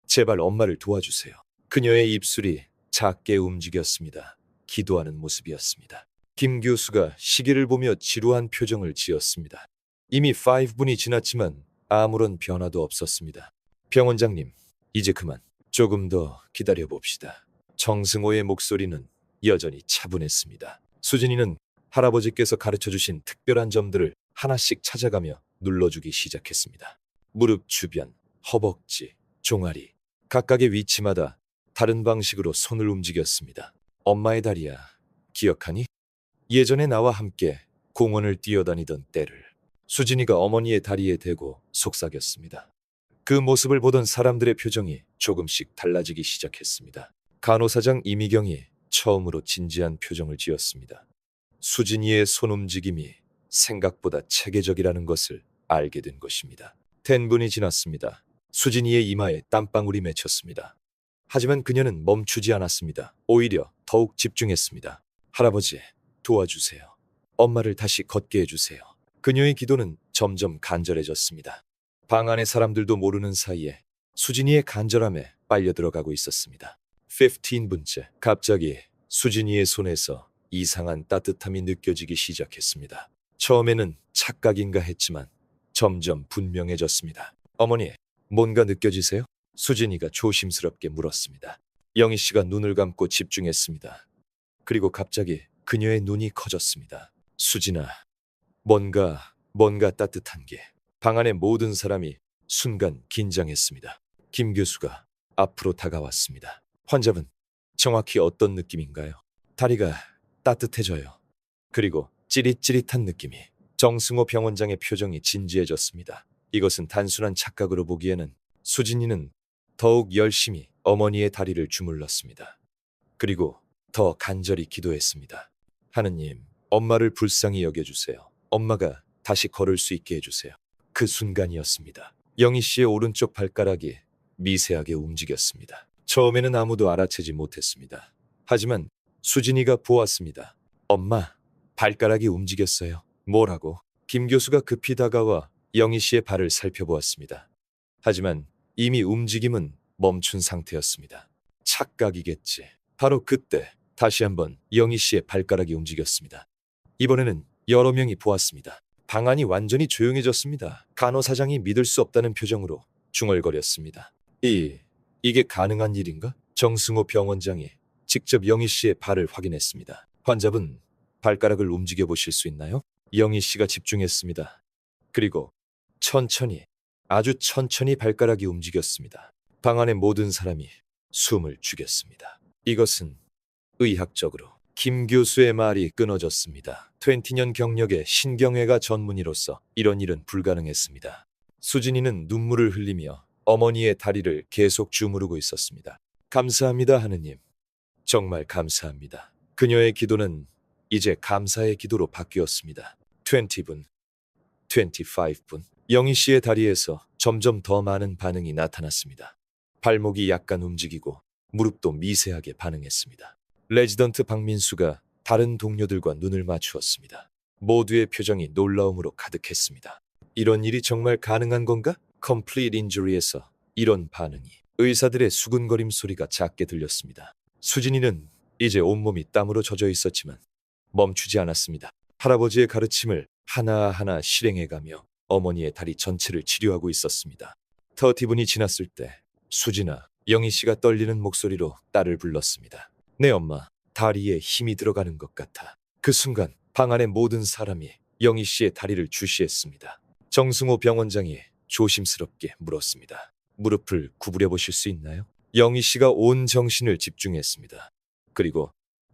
제발 엄마를 도와주세요. 그녀의 입술이 작게 움직였습니다. 기도하는 모습이었습니다. 김 교수가 시계를 보며 지루한 표정을 지었습니다. 이미 5분이 지났지만 아무런 변화도 없었습니다. 병원장님, 이제 그만. 조금 더 기다려봅시다. 정승호의 목소리는 여전히 차분했습니다. 수진이는 할아버지께서 가르쳐주신 특별한 점들을 하나씩 찾아가며 눌러주기 시작했습니다. 무릎 주변, 허벅지, 종아리, 각각의 위치마다 다른 방식으로 손을 움직였습니다. 엄마의 다리야, 기억하니? 예전에 나와 함께 공원을 뛰어다니던 때를. 수진이가 어머니의 다리에 대고 속삭였습니다. 그 모습을 보던 사람들의 표정이 조금씩 달라지기 시작했습니다. 간호사장 이미경이 처음으로 진지한 표정을 지었습니다. 수진이의 손 움직임이 생각보다 체계적이라는 것을 알게 된 것입니다. 10분이 지났습니다. 수진이의 이마에 땀방울이 맺혔습니다. 하지만 그녀는 멈추지 않았습니다. 오히려 더욱 집중했습니다. 할아버지, 도와주세요. 엄마를 다시 걷게 해주세요. 그녀의 기도는 점점 간절해졌습니다. 방 안의 사람들도 모르는 사이에 수진이의 간절함에 빨려 들어가고 있었습니다. 15분째, 갑자기 수진이의 손에서 이상한 따뜻함이 느껴지기 시작했습니다. 처음에는 착각인가 했지만 점점 분명해졌습니다. 어머니, 뭔가 느껴지세요? 수진이가 조심스럽게 물었습니다. 영희 씨가 눈을 감고 집중했습니다. 그리고 갑자기 그녀의 눈이 커졌습니다. 수진아, 뭔가 따뜻한 게. 방 안의 모든 사람이 순간 긴장했습니다. 김 교수가 앞으로 다가왔습니다. 환자분, 정확히 어떤 느낌인가요? 다리가 따뜻해져요. 그리고 찌릿찌릿한 느낌이. 정승호 병원장의 표정이 진지해졌습니다. 이것은 단순한 착각으로 보기에는. 수진이는 더욱 열심히 어머니의 다리를 주물렀습니다. 그리고 더 간절히 기도했습니다. 하느님, 엄마를 불쌍히 여겨주세요. 엄마가 다시 걸을 수 있게 해주세요. 그 순간이었습니다. 영희 씨의 오른쪽 발가락이 미세하게 움직였습니다. 처음에는 아무도 알아채지 못했습니다. 하지만 수진이가 보았습니다. 엄마, 발가락이 움직였어요. 뭐라고? 김 교수가 급히 다가와 영희 씨의 발을 살펴보았습니다. 하지만 이미 움직임은 멈춘 상태였습니다. 착각이겠지. 바로 그때 다시 한번 영희 씨의 발가락이 움직였습니다. 이번에는 여러 명이 보았습니다. 방안이 완전히 조용해졌습니다. 간호사장이 믿을 수 없다는 표정으로 중얼거렸습니다. 이게 가능한 일인가? 정승호 병원장이 직접 영희 씨의 발을 확인했습니다. 환자분, 발가락을 움직여 보실 수 있나요? 영희 씨가 집중했습니다. 그리고 천천히, 아주 천천히 발가락이 움직였습니다. 방 안의 모든 사람이 숨을 죽였습니다. 이것은 의학적으로 김 교수의 말이 끊어졌습니다. 20년 경력의 신경외과 전문의로서 이런 일은 불가능했습니다. 수진이는 눈물을 흘리며 어머니의 다리를 계속 주무르고 있었습니다. 감사합니다, 하느님. 정말 감사합니다. 그녀의 기도는 이제 감사의 기도로 바뀌었습니다. 20분, 25분. 영희 씨의 다리에서 점점 더 많은 반응이 나타났습니다. 발목이 약간 움직이고 무릎도 미세하게 반응했습니다. 레지던트 박민수가 다른 동료들과 눈을 맞추었습니다. 모두의 표정이 놀라움으로 가득했습니다. 이런 일이 정말 가능한 건가? 컴플리트 인주리에서 이런 반응이. 의사들의 수군거림 소리가 작게 들렸습니다. 수진이는 이제 온몸이 땀으로 젖어 있었지만 멈추지 않았습니다. 할아버지의 가르침을 하나하나 실행해가며 어머니의 다리 전체를 치료하고 있었습니다. 30분이 지났을 때 수진아, 영희 씨가 떨리는 목소리로 딸을 불렀습니다. 네 엄마, 다리에 힘이 들어가는 것 같아. 그 순간 방 안의 모든 사람이 영희 씨의 다리를 주시했습니다. 정승호 병원장이 조심스럽게 물었습니다. 무릎을 구부려 보실 수 있나요? 영희 씨가 온 정신을 집중했습니다. 그리고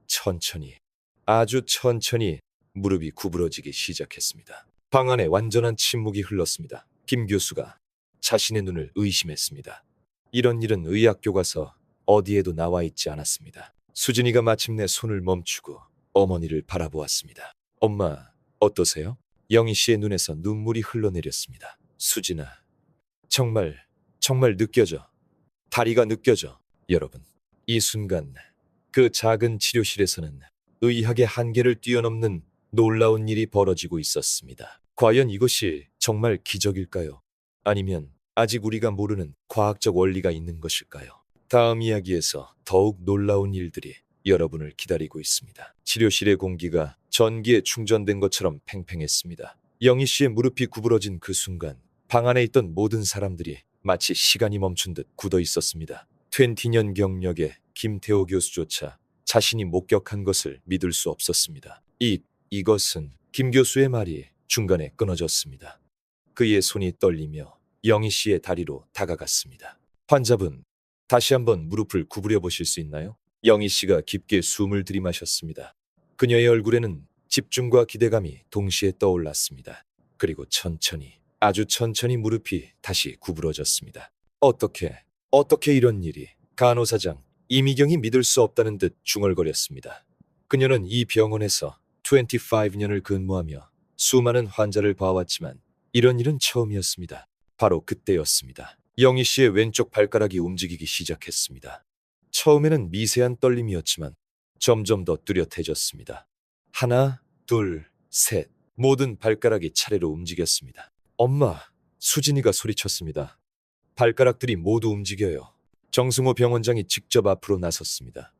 천천히, 아주 천천히 무릎이 구부러지기 시작했습니다. 방 안에 완전한 침묵이 흘렀습니다. 김 교수가 자신의 눈을 의심했습니다. 이런 일은 의학 교과서 어디에도 나와 있지 않았습니다. 수진이가 마침내 손을 멈추고 어머니를 바라보았습니다. 엄마, 어떠세요? 영희 씨의 눈에서 눈물이 흘러내렸습니다. 수진아, 정말 느껴져. 다리가 느껴져. 여러분, 이 순간 그 작은 치료실에서는 의학의 한계를 뛰어넘는 놀라운 일이 벌어지고 있었습니다. 과연 이것이 정말 기적일까요? 아니면 아직 우리가 모르는 과학적 원리가 있는 것일까요? 다음 이야기에서 더욱 놀라운 일들이 여러분을 기다리고 있습니다. 치료실의 공기가 전기에 충전된 것처럼 팽팽했습니다. 영희 씨의 무릎이 구부러진 그 순간 방 안에 있던 모든 사람들이 마치 시간이 멈춘 듯 굳어 있었습니다. 20년 경력의 김태호 교수조차 자신이 목격한 것을 믿을 수 없었습니다. 이것은 김 교수의 말이 중간에 끊어졌습니다. 그의 손이 떨리며 영희 씨의 다리로 다가갔습니다. 환자분, 다시 한번 무릎을 구부려 보실 수 있나요? 영희 씨가 깊게 숨을 들이마셨습니다. 그녀의 얼굴에는 집중과 기대감이 동시에 떠올랐습니다. 그리고 천천히, 아주 천천히 무릎이 다시 구부러졌습니다. 어떻게 이런 일이? 간호사장 이미경이 믿을 수 없다는 듯 중얼거렸습니다. 그녀는 이 병원에서 25년을 근무하며 수많은 환자를 봐왔지만 이런 일은 처음이었습니다. 바로 그때였습니다. 영희 씨의 왼쪽 발가락이 움직이기 시작했습니다. 처음에는 미세한 떨림이었지만 점점 더 뚜렷해졌습니다. 하나, 둘, 셋. 모든 발가락이 차례로 움직였습니다. 엄마, 수진이가 소리쳤습니다. 발가락들이 모두 움직여요. 정승호 병원장이 직접 앞으로 나섰습니다.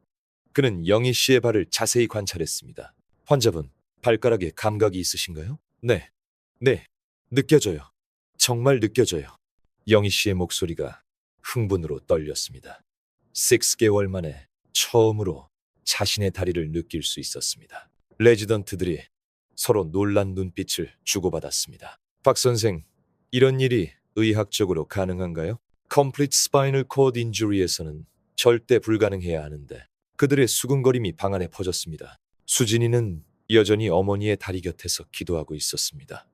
그는 영희 씨의 발을 자세히 관찰했습니다. 환자분, 발가락에 감각이 있으신가요? 네, 느껴져요. 정말 느껴져요. 영희 씨의 목소리가 흥분으로 떨렸습니다. 6개월 만에 처음으로 자신의 다리를 느낄 수 있었습니다. 레지던트들이 서로 놀란 눈빛을 주고받았습니다. 박 선생, 이런 일이 의학적으로 가능한가요? Complete Spinal Cord Injury에서는 절대 불가능해야 하는데 그들의 수군거림이 방 안에 퍼졌습니다. 수진이는 여전히 어머니의 다리 곁에서 기도하고 있었습니다.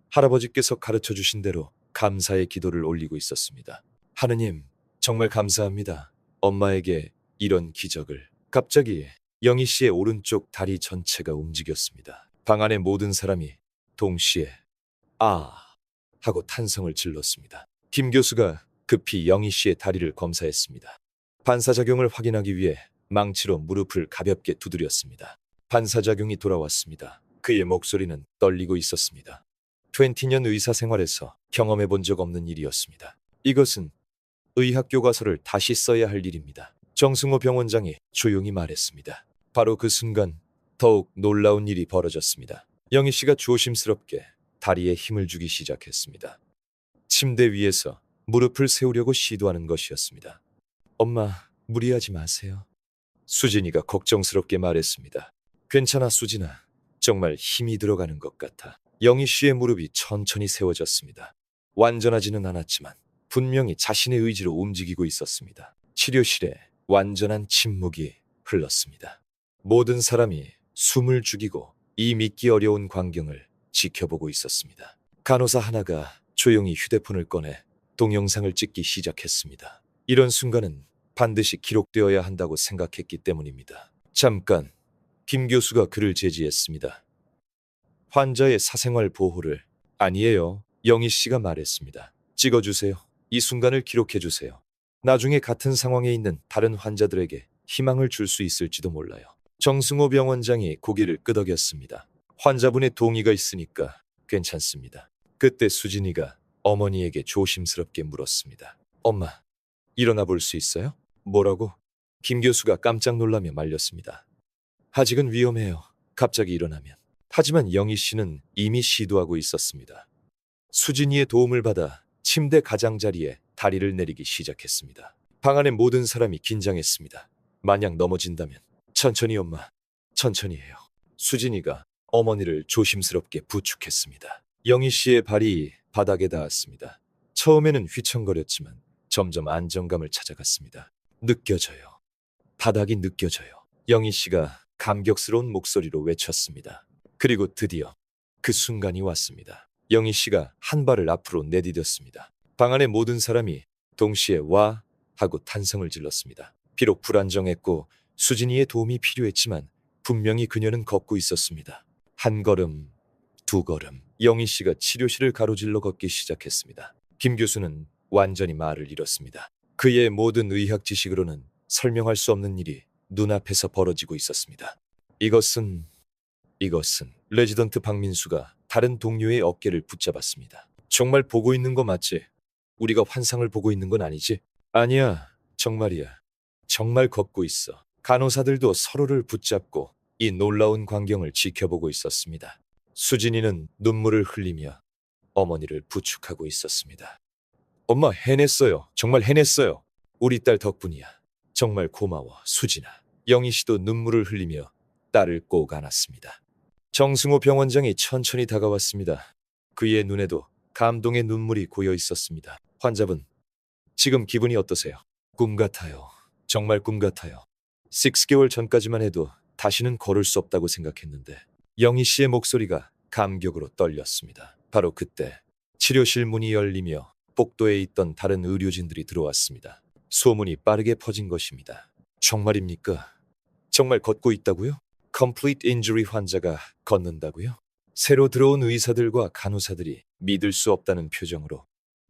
할아버지께서 가르쳐 주신 대로 감사의 기도를 올리고 있었습니다. 하느님, 정말 감사합니다. 엄마에게 이런 기적을. 갑자기 영희 씨의 오른쪽 다리 전체가 움직였습니다. 방 안의 모든 사람이 동시에 아! 하고 탄성을 질렀습니다. 김 교수가 급히 영희 씨의 다리를 검사했습니다. 반사작용을 확인하기 위해 망치로 무릎을 가볍게 두드렸습니다. 반사작용이 돌아왔습니다. 그의 목소리는 떨리고 있었습니다. 20년 의사 생활에서 경험해 본 적 없는 일이었습니다. 이것은 의학 교과서를 다시 써야 할 일입니다. 정승호 병원장이 조용히 말했습니다. 바로 그 순간 더욱 놀라운 일이 벌어졌습니다. 영희 씨가 조심스럽게 다리에 힘을 주기 시작했습니다. 침대 위에서 무릎을 세우려고 시도하는 것이었습니다. 엄마, 무리하지 마세요. 수진이가 걱정스럽게 말했습니다. 괜찮아, 수진아. 정말 힘이 들어가는 것 같아. 영희 씨의 무릎이 천천히 세워졌습니다. 완전하지는 않았지만 분명히 자신의 의지로 움직이고 있었습니다. 치료실에 완전한 침묵이 흘렀습니다. 모든 사람이 숨을 죽이고 이 믿기 어려운 광경을 지켜보고 있었습니다. 간호사 하나가 조용히 휴대폰을 꺼내 동영상을 찍기 시작했습니다. 이런 순간은 반드시 기록되어야 한다고 생각했기 때문입니다. 잠깐, 김 교수가 그를 제지했습니다. 환자의 사생활 보호를. 아니에요. 영희 씨가 말했습니다. 찍어주세요. 이 순간을 기록해주세요. 나중에 같은 상황에 있는 다른 환자들에게 희망을 줄 수 있을지도 몰라요. 정승호 병원장이 고개를 끄덕였습니다. 환자분의 동의가 있으니까 괜찮습니다. 그때 수진이가 어머니에게 조심스럽게 물었습니다. 엄마, 일어나 볼 수 있어요? 뭐라고? 김 교수가 깜짝 놀라며 말렸습니다. 아직은 위험해요. 갑자기 일어나면. 하지만 영희 씨는 이미 시도하고 있었습니다. 수진이의 도움을 받아 침대 가장자리에 다리를 내리기 시작했습니다. 방 안의 모든 사람이 긴장했습니다. 만약 넘어진다면 천천히 엄마, 천천히 해요. 수진이가 어머니를 조심스럽게 부축했습니다. 영희 씨의 발이 바닥에 닿았습니다. 처음에는 휘청거렸지만 점점 안정감을 찾아갔습니다. 느껴져요. 바닥이 느껴져요. 영희 씨가 감격스러운 목소리로 외쳤습니다. 그리고 드디어 그 순간이 왔습니다. 영희 씨가 한 발을 앞으로 내디뎠습니다. 방 안의 모든 사람이 동시에 와 하고 탄성을 질렀습니다. 비록 불안정했고 수진이의 도움이 필요했지만 분명히 그녀는 걷고 있었습니다. 한 걸음, 두 걸음, 영희 씨가 치료실을 가로질러 걷기 시작했습니다. 김 교수는 완전히 말을 잃었습니다. 그의 모든 의학 지식으로는 설명할 수 없는 일이 눈앞에서 벌어지고 있었습니다. 이것은 레지던트 박민수가 다른 동료의 어깨를 붙잡았습니다. 정말 보고 있는 거 맞지? 우리가 환상을 보고 있는 건 아니지? 아니야, 정말이야. 정말 걷고 있어. 간호사들도 서로를 붙잡고 이 놀라운 광경을 지켜보고 있었습니다. 수진이는 눈물을 흘리며 어머니를 부축하고 있었습니다. 엄마, 해냈어요. 정말 해냈어요. 우리 딸 덕분이야. 정말 고마워, 수진아. 영희 씨도 눈물을 흘리며 딸을 꼭 안았습니다. 정승호 병원장이 천천히 다가왔습니다. 그의 눈에도 감동의 눈물이 고여 있었습니다. 환자분, 지금 기분이 어떠세요? 꿈 같아요. 정말 꿈 같아요. 6개월 전까지만 해도 다시는 걸을 수 없다고 생각했는데 영희 씨의 목소리가 감격으로 떨렸습니다. 바로 그때 치료실 문이 열리며 복도에 있던 다른 의료진들이 들어왔습니다. 소문이 빠르게 퍼진 것입니다. 정말입니까? 정말 걷고 있다고요? Complete injury 환자가 걷는다고요? 새로 들어온 의사들과 간호사들이 믿을 수 없다는 표정으로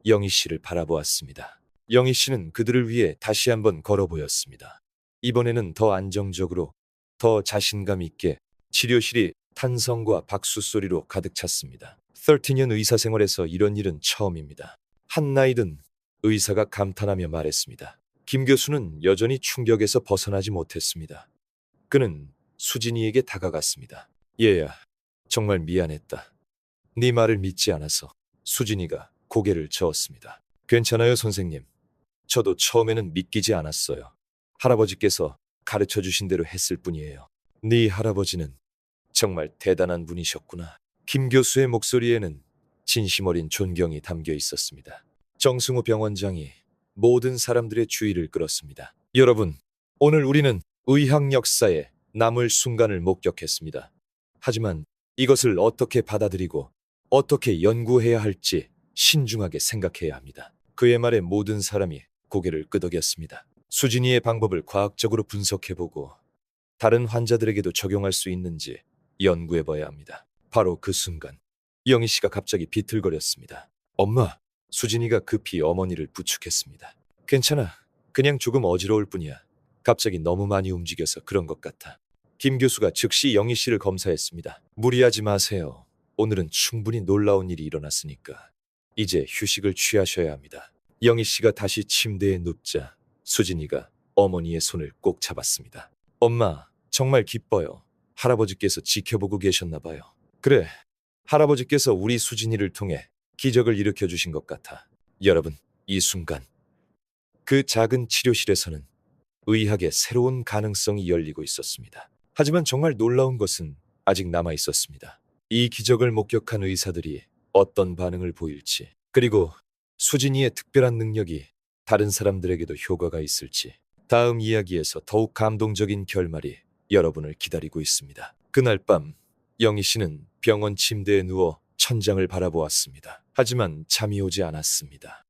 영희 씨를 바라보았습니다. 영희 씨는 그들을 위해 다시 한번 걸어 보였습니다. 이번에는 더 안정적으로, 더 자신감 있게. 치료실이 탄성과 박수 소리로 가득 찼습니다. 13년 의사 생활에서 이런 일은 처음입니다. 한나이든 의사가 감탄하며 말했습니다. 김 교수는 여전히 충격에서 벗어나지 못했습니다. 그는 수진이에게 다가갔습니다. 얘야, 정말 미안했다. 네 말을 믿지 않아서. 수진이가 고개를 저었습니다. 괜찮아요, 선생님. 저도 처음에는 믿기지 않았어요. 할아버지께서 가르쳐 주신 대로 했을 뿐이에요. 네 할아버지는 정말 대단한 분이셨구나. 김 교수의 목소리에는 진심 어린 존경이 담겨 있었습니다. 정승호 병원장이 모든 사람들의 주의를 끌었습니다. 여러분, 오늘 우리는 의학 역사에 남을 순간을 목격했습니다. 하지만 이것을 어떻게 받아들이고 어떻게 연구해야 할지 신중하게 생각해야 합니다. 그의 말에 모든 사람이 고개를 끄덕였습니다. 수진이의 방법을 과학적으로 분석해보고 다른 환자들에게도 적용할 수 있는지 연구해봐야 합니다. 바로 그 순간 영희 씨가 갑자기 비틀거렸습니다. 엄마, 수진이가 급히 어머니를 부축했습니다. 괜찮아. 그냥 조금 어지러울 뿐이야. 갑자기 너무 많이 움직여서 그런 것 같아. 김 교수가 즉시 영희 씨를 검사했습니다. 무리하지 마세요. 오늘은 충분히 놀라운 일이 일어났으니까. 이제 휴식을 취하셔야 합니다. 영희 씨가 다시 침대에 눕자 수진이가 어머니의 손을 꼭 잡았습니다. 엄마, 정말 기뻐요. 할아버지께서 지켜보고 계셨나 봐요. 그래, 할아버지께서 우리 수진이를 통해 기적을 일으켜 주신 것 같아. 여러분, 이 순간 그 작은 치료실에서는 의학의 새로운 가능성이 열리고 있었습니다. 하지만 정말 놀라운 것은 아직 남아 있었습니다. 이 기적을 목격한 의사들이 어떤 반응을 보일지, 그리고 수진이의 특별한 능력이 다른 사람들에게도 효과가 있을지, 다음 이야기에서 더욱 감동적인 결말이 여러분을 기다리고 있습니다. 그날 밤, 영희 씨는 병원 침대에 누워 천장을 바라보았습니다. 하지만 잠이 오지 않았습니다.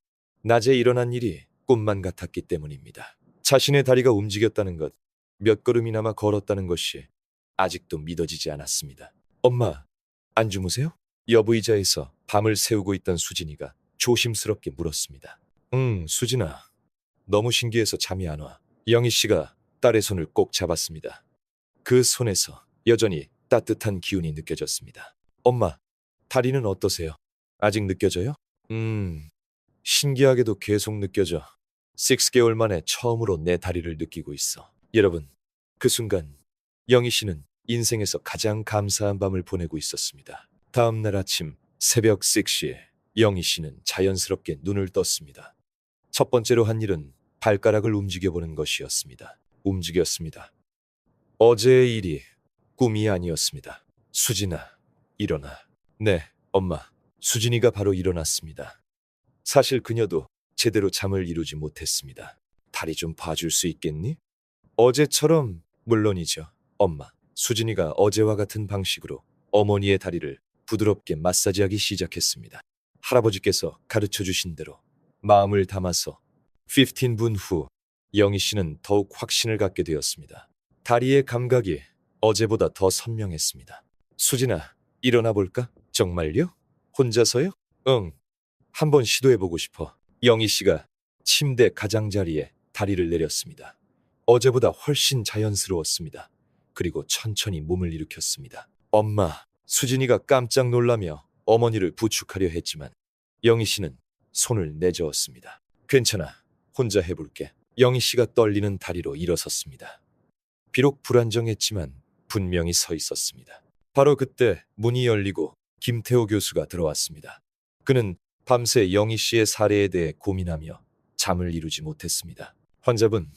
낮에 일어난 일이 꿈만 같았기 때문입니다. 자신의 다리가 움직였다는 것, 몇 걸음이나마 걸었다는 것이 아직도 믿어지지 않았습니다. 엄마, 안 주무세요? 여부의자에서 밤을 새우고 있던 수진이가 조심스럽게 물었습니다. 수진아. 너무 신기해서 잠이 안 와. 영희 씨가 딸의 손을 꼭 잡았습니다. 그 손에서 여전히 따뜻한 기운이 느껴졌습니다. 엄마, 다리는 어떠세요? 아직 느껴져요? 신기하게도 계속 느껴져. 6개월 만에 처음으로 내 다리를 느끼고 있어. 여러분, 그 순간 영희 씨는 인생에서 가장 감사한 밤을 보내고 있었습니다. 다음 날 아침 새벽 6시에 영희 씨는 자연스럽게 눈을 떴습니다. 첫 번째로 한 일은 발가락을 움직여보는 것이었습니다. 움직였습니다. 어제의 일이 꿈이 아니었습니다. 수진아, 일어나. 네, 엄마. 수진이가 바로 일어났습니다. 사실 그녀도 제대로 잠을 이루지 못했습니다. 다리 좀 봐줄 수 있겠니? 어제처럼 물론이죠, 엄마. 수진이가 어제와 같은 방식으로 어머니의 다리를 부드럽게 마사지하기 시작했습니다. 할아버지께서 가르쳐 주신 대로 마음을 담아서 15분 후 영희 씨는 더욱 확신을 갖게 되었습니다. 다리의 감각이 어제보다 더 선명했습니다. 수진아, 일어나 볼까? 정말요? 혼자서요? 응. 한번 시도해보고 싶어. 영희 씨가 침대 가장자리에 다리를 내렸습니다. 어제보다 훨씬 자연스러웠습니다. 그리고 천천히 몸을 일으켰습니다. 엄마, 수진이가 깜짝 놀라며 어머니를 부축하려 했지만 영희 씨는 손을 내저었습니다. 괜찮아. 혼자 해볼게. 영희 씨가 떨리는 다리로 일어섰습니다. 비록 불안정했지만 분명히 서 있었습니다. 바로 그때 문이 열리고 김태호 교수가 들어왔습니다. 그는 밤새 영희 씨의 사례에 대해 고민하며 잠을 이루지 못했습니다. 환자분,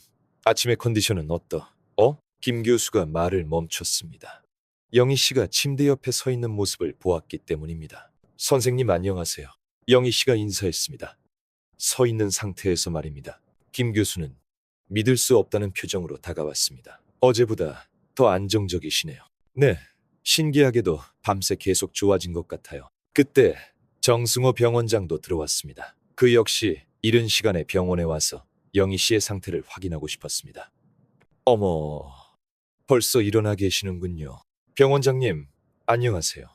아침의 컨디션은 어떠? 김 교수가 말을 멈췄습니다. 영희 씨가 침대 옆에 서 있는 모습을 보았기 때문입니다. 선생님 안녕하세요. 영희 씨가 인사했습니다. 서 있는 상태에서 말입니다. 김 교수는 믿을 수 없다는 표정으로 다가왔습니다. 어제보다 더 안정적이시네요. 네, 신기하게도 밤새 계속 좋아진 것 같아요. 그때 정승호 병원장도 들어왔습니다. 그 역시 이른 시간에 병원에 와서 영희 씨의 상태를 확인하고 싶었습니다. 어머, 벌써 일어나 계시는군요. 병원장님, 안녕하세요.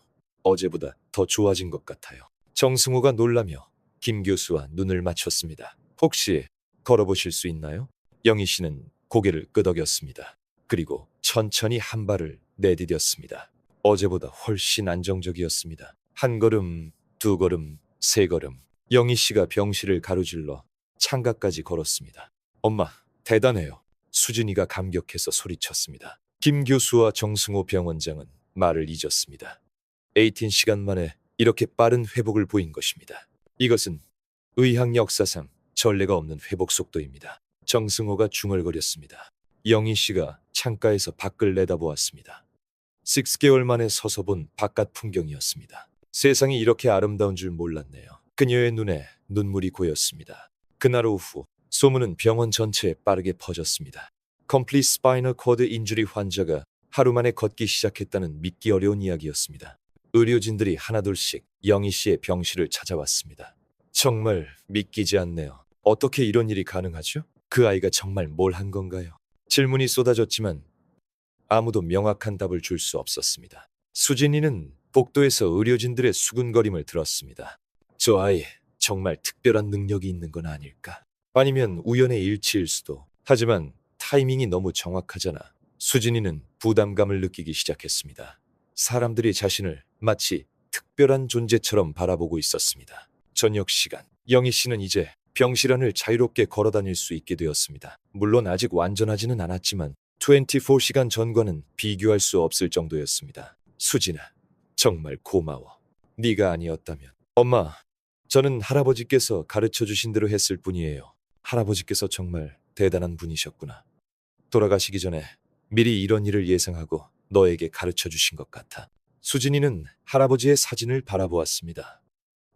어제보다 더 좋아진 것 같아요. 정승호가 놀라며 김 교수와 눈을 맞췄습니다. 혹시 걸어보실 수 있나요? 영희 씨는 고개를 끄덕였습니다. 그리고 천천히 한 발을 내디뎠습니다. 어제보다 훨씬 안정적이었습니다. 한 걸음, 두 걸음, 세 걸음. 영희 씨가 병실을 가로질러 창가까지 걸었습니다. 엄마, 대단해요. 수진이가 감격해서 소리쳤습니다. 김 교수와 정승호 병원장은 말을 잊었습니다. 18시간 만에 이렇게 빠른 회복을 보인 것입니다. 이것은 의학 역사상 전례가 없는 회복 속도입니다. 정승호가 중얼거렸습니다. 영희 씨가 창가에서 밖을 내다보았습니다. 6개월 만에 서서 본 바깥 풍경이었습니다. 세상이 이렇게 아름다운 줄 몰랐네요. 그녀의 눈에 눈물이 고였습니다. 그날 오후 소문은 병원 전체에 빠르게 퍼졌습니다. Complete Spinal Cord Injury 환자가 하루 만에 걷기 시작했다는 믿기 어려운 이야기였습니다. 의료진들이 하나둘씩 영희 씨의 병실을 찾아왔습니다. 정말 믿기지 않네요. 어떻게 이런 일이 가능하죠? 그 아이가 정말 뭘 한 건가요? 질문이 쏟아졌지만 아무도 명확한 답을 줄 수 없었습니다. 수진이는 복도에서 의료진들의 수군거림을 들었습니다. 저 아이 정말 특별한 능력이 있는 건 아닐까? 아니면 우연의 일치일 수도. 하지만 타이밍이 너무 정확하잖아. 수진이는 부담감을 느끼기 시작했습니다. 사람들이 자신을 마치 특별한 존재처럼 바라보고 있었습니다. 저녁 시간, 영희 씨는 이제 병실 안을 자유롭게 걸어 다닐 수 있게 되었습니다. 물론 아직 완전하지는 않았지만 24시간 전과는 비교할 수 없을 정도였습니다. 수진아, 정말 고마워. 네가 아니었다면. 엄마, 저는 할아버지께서 가르쳐 주신 대로 했을 뿐이에요. 할아버지께서 정말 대단한 분이셨구나. 돌아가시기 전에 미리 이런 일을 예상하고 너에게 가르쳐 주신 것 같아. 수진이는 할아버지의 사진을 바라보았습니다.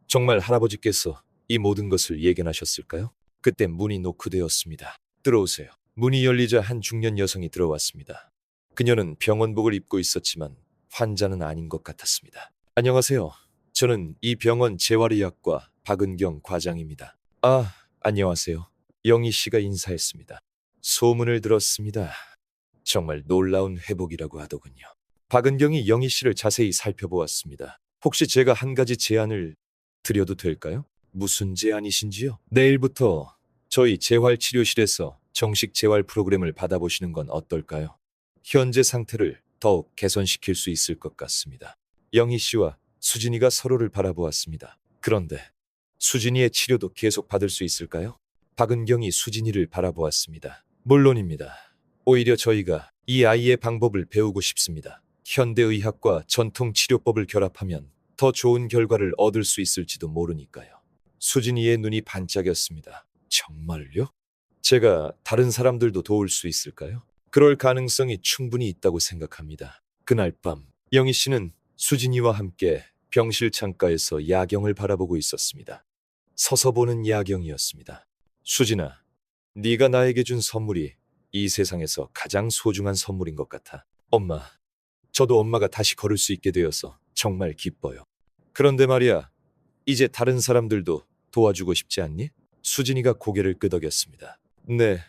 정말 할아버지께서 이 모든 것을 예견하셨을까요? 그때 문이 노크되었습니다. 들어오세요. 문이 열리자 한 중년 여성이 들어왔습니다. 그녀는 병원복을 입고 있었지만 환자는 아닌 것 같았습니다. 안녕하세요. 저는 이 병원 재활의학과 박은경 과장입니다. 아, 안녕하세요. 영희 씨가 인사했습니다. 소문을 들었습니다. 정말 놀라운 회복이라고 하더군요. 박은경이 영희 씨를 자세히 살펴보았습니다. 혹시 제가 한 가지 제안을 드려도 될까요? 무슨 제안이신지요? 내일부터 저희 재활치료실에서 정식 재활 프로그램을 받아보시는 건 어떨까요? 현재 상태를 더욱 개선시킬 수 있을 것 같습니다. 영희 씨와 수진이가 서로를 바라보았습니다. 그런데 수진이의 치료도 계속 받을 수 있을까요? 박은경이 수진이를 바라보았습니다. 물론입니다. 오히려 저희가 이 아이의 방법을 배우고 싶습니다. 현대의학과 전통치료법을 결합하면 더 좋은 결과를 얻을 수 있을지도 모르니까요. 수진이의 눈이 반짝였습니다. 정말요? 제가 다른 사람들도 도울 수 있을까요? 그럴 가능성이 충분히 있다고 생각합니다. 그날 밤, 영희 씨는 수진이와 함께 병실 창가에서 야경을 바라보고 있었습니다. 서서 보는 야경이었습니다. 수진아, 네가 나에게 준 선물이 이 세상에서 가장 소중한 선물인 것 같아. 엄마, 저도 엄마가 다시 걸을 수 있게 되어서 정말 기뻐요. 그런데 말이야, 이제 다른 사람들도 도와주고 싶지 않니? 수진이가 고개를 끄덕였습니다. 네,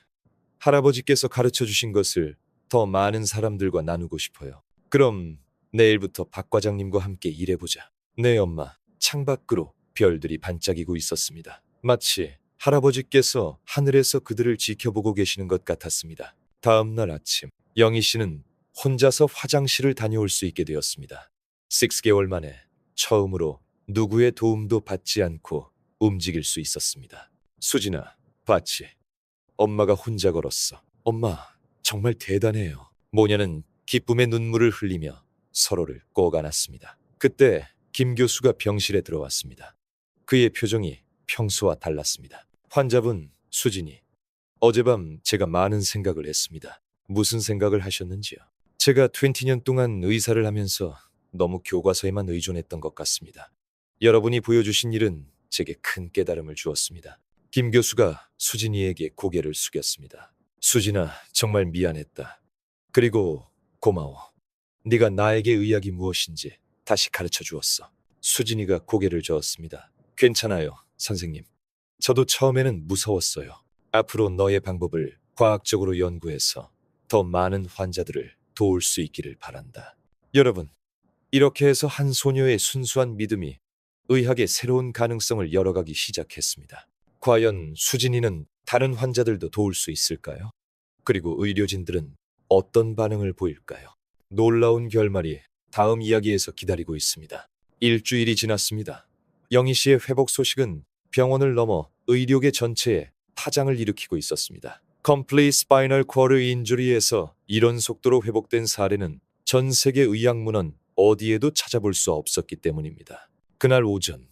할아버지께서 가르쳐 주신 것을 더 많은 사람들과 나누고 싶어요. 그럼 내일부터 박 과장님과 함께 일해보자. 네, 엄마. 창밖으로 별들이 반짝이고 있었습니다. 마치 할아버지께서 하늘에서 그들을 지켜보고 계시는 것 같았습니다. 다음 날 아침, 영희 씨는 혼자서 화장실을 다녀올 수 있게 되었습니다. 6개월 만에 처음으로 누구의 도움도 받지 않고 움직일 수 있었습니다. 수진아, 봤지? 엄마가 혼자 걸었어. 엄마, 정말 대단해요. 모녀는 기쁨의 눈물을 흘리며 서로를 꼭 안았습니다. 그때 김 교수가 병실에 들어왔습니다. 그의 표정이 평소와 달랐습니다. 환자분 수진이, 어젯밤 제가 많은 생각을 했습니다. 무슨 생각을 하셨는지요? 제가 20년 동안 의사를 하면서 너무 교과서에만 의존했던 것 같습니다. 여러분이 보여주신 일은 제게 큰 깨달음을 주었습니다. 김 교수가 수진이에게 고개를 숙였습니다. 수진아, 정말 미안했다. 그리고 고마워. 네가 나에게 의학이 무엇인지 다시 가르쳐 주었어. 수진이가 고개를 저었습니다. 괜찮아요, 선생님. 저도 처음에는 무서웠어요. 앞으로 너의 방법을 과학적으로 연구해서 더 많은 환자들을 도울 수 있기를 바란다. 여러분, 이렇게 해서 한 소녀의 순수한 믿음이 의학의 새로운 가능성을 열어가기 시작했습니다. 과연 수진이는 다른 환자들도 도울 수 있을까요? 그리고 의료진들은 어떤 반응을 보일까요? 놀라운 결말이 다음 이야기에서 기다리고 있습니다. 일주일이 지났습니다. 영희 씨의 회복 소식은 병원을 넘어 의료계 전체에 파장을 일으키고 있었습니다. Complete Spinal Cord Injury에서 이런 속도로 회복된 사례는 전 세계 의학문헌 어디에도 찾아볼 수 없었기 때문입니다. 그날 오전,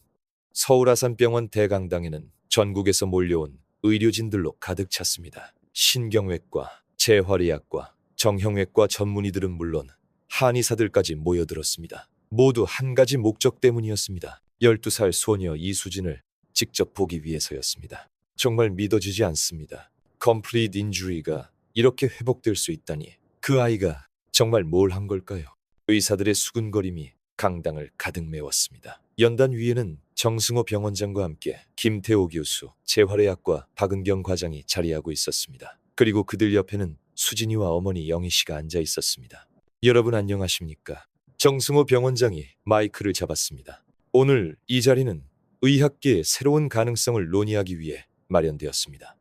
서울 아산병원 대강당에는 전국에서 몰려온 의료진들로 가득 찼습니다. 신경외과, 재활의학과, 정형외과 전문의들은 물론 한의사들까지 모여들었습니다. 모두 한 가지 목적 때문이었습니다. 12살 소녀 이수진을 직접 보기 위해서였습니다. 정말 믿어지지 않습니다. Complete Injury가 이렇게 회복될 수 있다니, 그 아이가 정말 뭘 한 걸까요? 의사들의 수군거림이 강당을 가득 메웠습니다. 연단 위에는 정승호 병원장과 함께 김태호 교수, 재활의학과 박은경 과장이 자리하고 있었습니다. 그리고 그들 옆에는 수진이와 어머니 영희 씨가 앉아 있었습니다. 여러분 안녕하십니까? 정승호 병원장이 마이크를 잡았습니다. 오늘 이 자리는 의학계의 새로운 가능성을 논의하기 위해 마련되었습니다.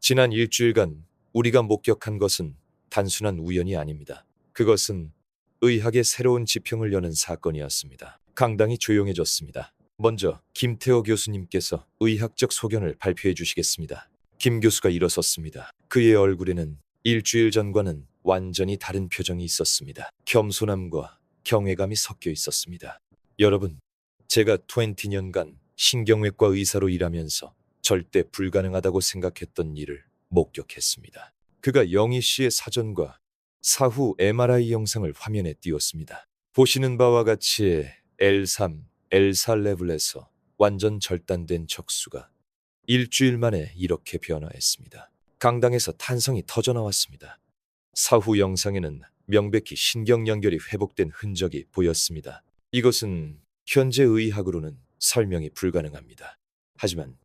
지난 일주일간 우리가 목격한 것은 단순한 우연이 아닙니다. 그것은 의학의 새로운 지평을 여는 사건이었습니다. 강당이 조용해졌습니다. 먼저 김태호 교수님께서 의학적 소견을 발표해 주시겠습니다. 김 교수가 일어섰습니다. 그의 얼굴에는 일주일 전과는 완전히 다른 표정이 있었습니다. 겸손함과 경외감이 섞여 있었습니다. 여러분, 제가 20년간 신경외과 의사로 일하면서 절대 불가능하다고 생각했던 일을 목격했습니다. 그가 영희 씨의 사전과 사후 MRI 영상을 화면에 띄웠습니다. 보시는 바와 같이 L3, L4 레벨에서 완전 절단된 척수가 일주일 만에 이렇게 변화했습니다. 강당에서 탄성이 터져나왔습니다. 사후 영상에는 명백히 신경 연결이 회복된 흔적이 보였습니다. 이것은 현재 의학으로는 설명이 불가능합니다. 하지만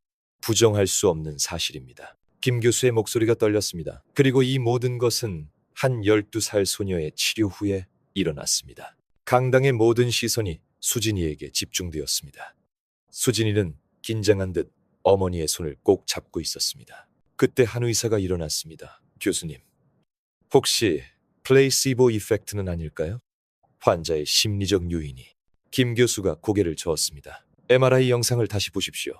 부정할 수 없는 사실입니다. 김 교수의 목소리가 떨렸습니다. 그리고 이 모든 것은 한 12살 소녀의 치료 후에 일어났습니다. 강당의 모든 시선이 수진이에게 집중되었습니다. 수진이는 긴장한 듯 어머니의 손을 꼭 잡고 있었습니다. 그때 한 의사가 일어났습니다. 교수님, 혹시 플레이시보 이펙트는 아닐까요? 환자의 심리적 요인이. 김 교수가 고개를 저었습니다. MRI 영상을 다시 보십시오.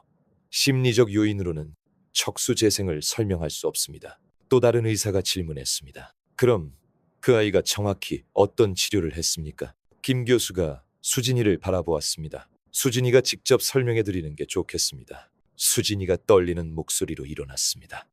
심리적 요인으로는 척수 재생을 설명할 수 없습니다. 또 다른 의사가 질문했습니다. 그럼 그 아이가 정확히 어떤 치료를 했습니까? 김 교수가 수진이를 바라보았습니다. 수진이가 직접 설명해 드리는 게 좋겠습니다. 수진이가 떨리는 목소리로 일어났습니다.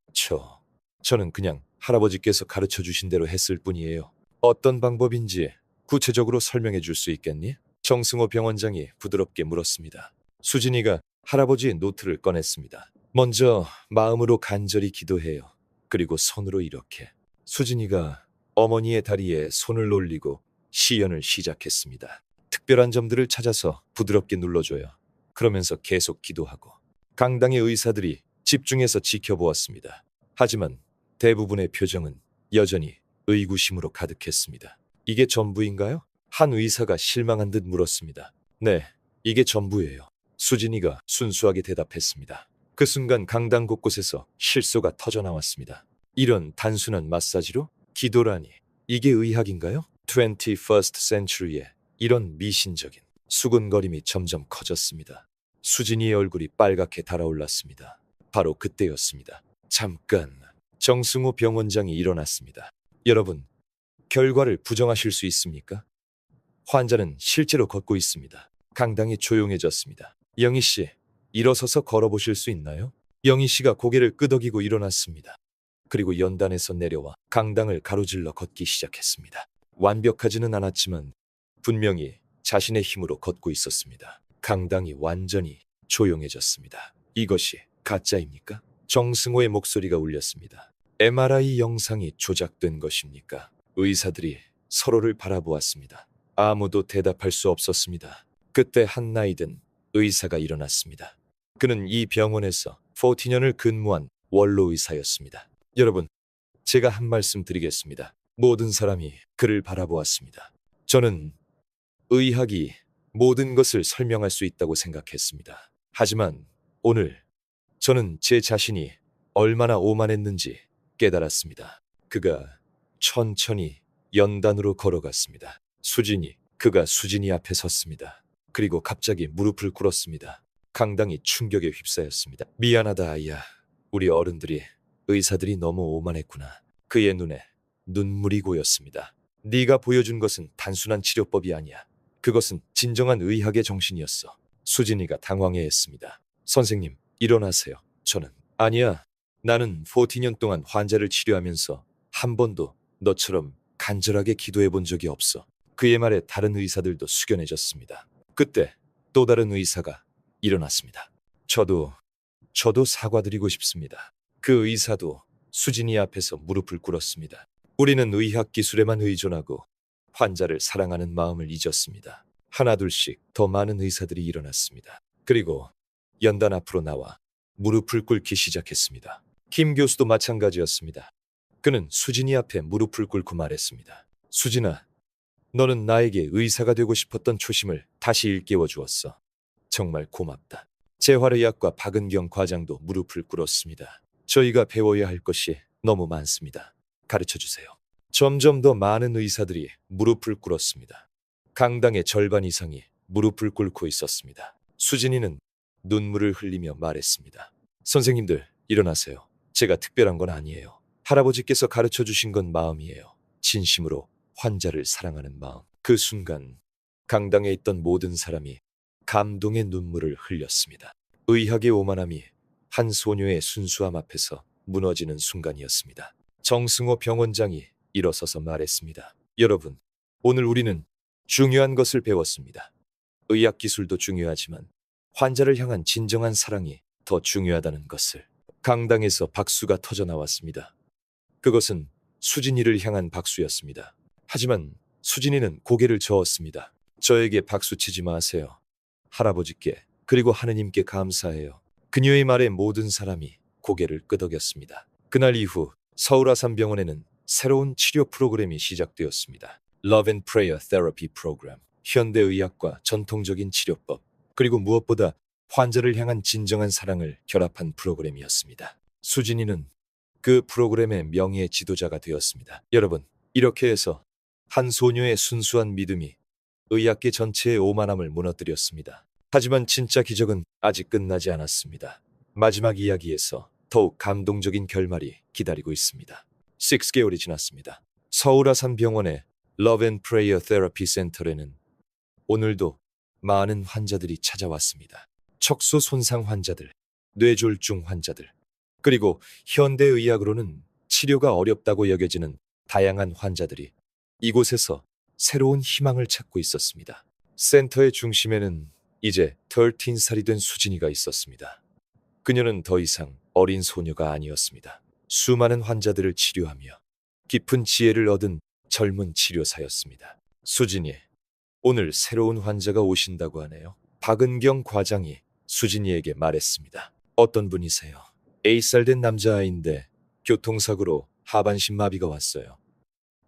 저는 그냥 할아버지께서 가르쳐 주신 대로 했을 뿐이에요. 어떤 방법인지 구체적으로 설명해 줄 수 있겠니? 정승호 병원장이 부드럽게 물었습니다. 수진이가 할아버지의 노트를 꺼냈습니다. 먼저 마음으로 간절히 기도해요. 그리고 손으로 이렇게. 수진이가 어머니의 다리에 손을 올리고 시연을 시작했습니다. 특별한 점들을 찾아서 부드럽게 눌러줘요. 그러면서 계속 기도하고. 강당의 의사들이 집중해서 지켜보았습니다. 하지만 대부분의 표정은 여전히 의구심으로 가득했습니다. 이게 전부인가요? 한 의사가 실망한 듯 물었습니다. 네, 이게 전부예요. 수진이가 순수하게 대답했습니다. 그 순간 강당 곳곳에서 실소가 터져나왔습니다. 이런 단순한 마사지로? 기도라니. 이게 의학인가요? 21st century에 이런 미신적인 수군거림이 점점 커졌습니다. 수진이의 얼굴이 빨갛게 달아올랐습니다. 바로 그때였습니다. 잠깐. 정승호 병원장이 일어났습니다. 여러분, 결과를 부정하실 수 있습니까? 환자는 실제로 걷고 있습니다. 강당이 조용해졌습니다. 영희 씨, 일어서서 걸어보실 수 있나요? 영희 씨가 고개를 끄덕이고 일어났습니다. 그리고 연단에서 내려와 강당을 가로질러 걷기 시작했습니다. 완벽하지는 않았지만 분명히 자신의 힘으로 걷고 있었습니다. 강당이 완전히 조용해졌습니다. 이것이 가짜입니까? 정승호의 목소리가 울렸습니다. MRI 영상이 조작된 것입니까? 의사들이 서로를 바라보았습니다. 아무도 대답할 수 없었습니다. 그때 한 나이든 의사가 일어났습니다. 그는 이 병원에서 40년을 근무한 원로 의사였습니다. 여러분, 제가 한 말씀 드리겠습니다. 모든 사람이 그를 바라보았습니다. 저는 의학이 모든 것을 설명할 수 있다고 생각했습니다. 하지만 오늘 저는 제 자신이 얼마나 오만했는지 깨달았습니다. 그가 천천히 연단으로 걸어갔습니다. 그가 수진이 앞에 섰습니다. 그리고 갑자기 무릎을 꿇었습니다. 강당이 충격에 휩싸였습니다. 미안하다 아이야. 우리 어른들이, 의사들이 너무 오만했구나. 그의 눈에 눈물이 고였습니다. 네가 보여준 것은 단순한 치료법이 아니야. 그것은 진정한 의학의 정신이었어. 수진이가 당황해했습니다. 선생님, 일어나세요. 저는 아니야. 나는 40년 동안 환자를 치료하면서 한 번도 너처럼 간절하게 기도해 본 적이 없어. 그의 말에 다른 의사들도 숙연해졌습니다. 그때 또 다른 의사가 일어났습니다. 저도 사과드리고 싶습니다. 그 의사도 수진이 앞에서 무릎을 꿇었습니다. 우리는 의학 기술에만 의존하고 환자를 사랑하는 마음을 잊었습니다. 하나둘씩 더 많은 의사들이 일어났습니다. 그리고 연단 앞으로 나와 무릎을 꿇기 시작했습니다. 김 교수도 마찬가지였습니다. 그는 수진이 앞에 무릎을 꿇고 말했습니다. 수진아, 너는 나에게 의사가 되고 싶었던 초심을 다시 일깨워 주었어. 정말 고맙다. 재활의학과 박은경 과장도 무릎을 꿇었습니다. 저희가 배워야 할 것이 너무 많습니다. 가르쳐 주세요. 점점 더 많은 의사들이 무릎을 꿇었습니다. 강당의 절반 이상이 무릎을 꿇고 있었습니다. 수진이는 눈물을 흘리며 말했습니다. 선생님들, 일어나세요. 제가 특별한 건 아니에요. 할아버지께서 가르쳐 주신 건 마음이에요. 진심으로 환자를 사랑하는 마음. 그 순간 강당에 있던 모든 사람이 감동의 눈물을 흘렸습니다. 의학의 오만함이 한 소녀의 순수함 앞에서 무너지는 순간이었습니다. 정승호 병원장이 일어서서 말했습니다. 여러분, 오늘 우리는 중요한 것을 배웠습니다. 의학 기술도 중요하지만 환자를 향한 진정한 사랑이 더 중요하다는 것을. 강당에서 박수가 터져 나왔습니다. 그것은 수진이를 향한 박수였습니다. 하지만 수진이는 고개를 저었습니다. 저에게 박수 치지 마세요. 할아버지께 그리고 하느님께 감사해요. 그녀의 말에 모든 사람이 고개를 끄덕였습니다. 그날 이후 서울아산병원에는 새로운 치료 프로그램이 시작되었습니다. Love and Prayer Therapy 프로그램. 현대의학과 전통적인 치료법, 그리고 무엇보다 환자를 향한 진정한 사랑을 결합한 프로그램이었습니다. 수진이는 그 프로그램의 명예 지도자가 되었습니다. 여러분, 이렇게 해서 한 소녀의 순수한 믿음이 의학계 전체의 오만함을 무너뜨렸습니다. 하지만 진짜 기적은 아직 끝나지 않았습니다. 마지막 이야기에서 더욱 감동적인 결말이 기다리고 있습니다. 6개월이 지났습니다. 서울아산병원의 Love and Prayer Therapy 센터에는 오늘도 많은 환자들이 찾아왔습니다. 척수 손상 환자들, 뇌졸중 환자들, 그리고 현대의학으로는 치료가 어렵다고 여겨지는 다양한 환자들이 이곳에서 새로운 희망을 찾고 있었습니다. 센터의 중심에는 이제 13살이 된 수진이가 있었습니다. 그녀는 더 이상 어린 소녀가 아니었습니다. 수많은 환자들을 치료하며 깊은 지혜를 얻은 젊은 치료사였습니다. 수진이, 오늘 새로운 환자가 오신다고 하네요. 박은경 과장이 수진이에게 말했습니다. 어떤 분이세요? A살 된 남자아이인데 교통사고로 하반신 마비가 왔어요.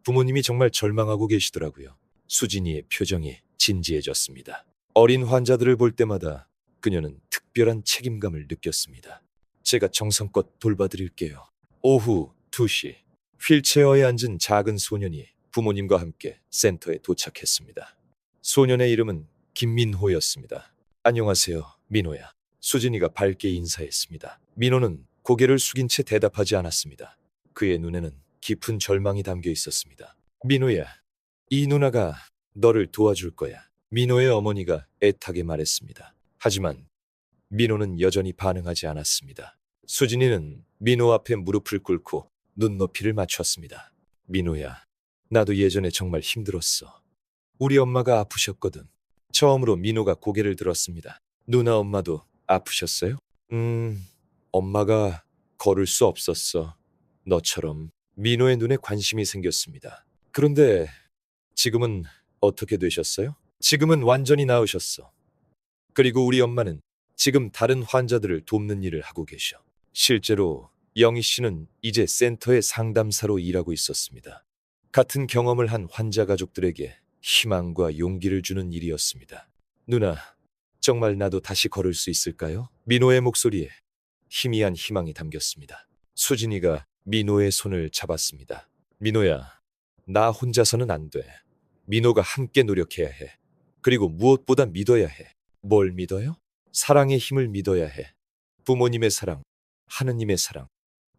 부모님이 정말 절망하고 계시더라고요. 수진이의 표정이 진지해졌습니다. 어린 환자들을 볼 때마다 그녀는 특별한 책임감을 느꼈습니다. 제가 정성껏 돌봐드릴게요. 오후 2시, 휠체어에 앉은 작은 소년이 부모님과 함께 센터에 도착했습니다. 소년의 이름은 김민호였습니다. 안녕하세요, 민호야. 수진이가 밝게 인사했습니다. 민호는 고개를 숙인 채 대답하지 않았습니다. 그의 눈에는 깊은 절망이 담겨 있었습니다. 민호야, 이 누나가 너를 도와줄 거야. 민호의 어머니가 애타게 말했습니다. 하지만 민호는 여전히 반응하지 않았습니다. 수진이는 민호 앞에 무릎을 꿇고 눈높이를 맞췄습니다. 민호야, 나도 예전에 정말 힘들었어. 우리 엄마가 아프셨거든. 처음으로 민호가 고개를 들었습니다. 누나 엄마도 아프셨어요? 엄마가 걸을 수 없었어. 너처럼. 민호의 눈에 관심이 생겼습니다. 그런데 지금은 어떻게 되셨어요? 지금은 완전히 나으셨어. 그리고 우리 엄마는 지금 다른 환자들을 돕는 일을 하고 계셔. 실제로 영희 씨는 이제 센터의 상담사로 일하고 있었습니다. 같은 경험을 한 환자 가족들에게 희망과 용기를 주는 일이었습니다. 누나, 정말 나도 다시 걸을 수 있을까요? 민호의 목소리에 희미한 희망이 담겼습니다. 수진이가 민호의 손을 잡았습니다. 민호야, 나 혼자서는 안 돼. 민호가 함께 노력해야 해. 그리고 무엇보다 믿어야 해. 뭘 믿어요? 사랑의 힘을 믿어야 해. 부모님의 사랑, 하느님의 사랑,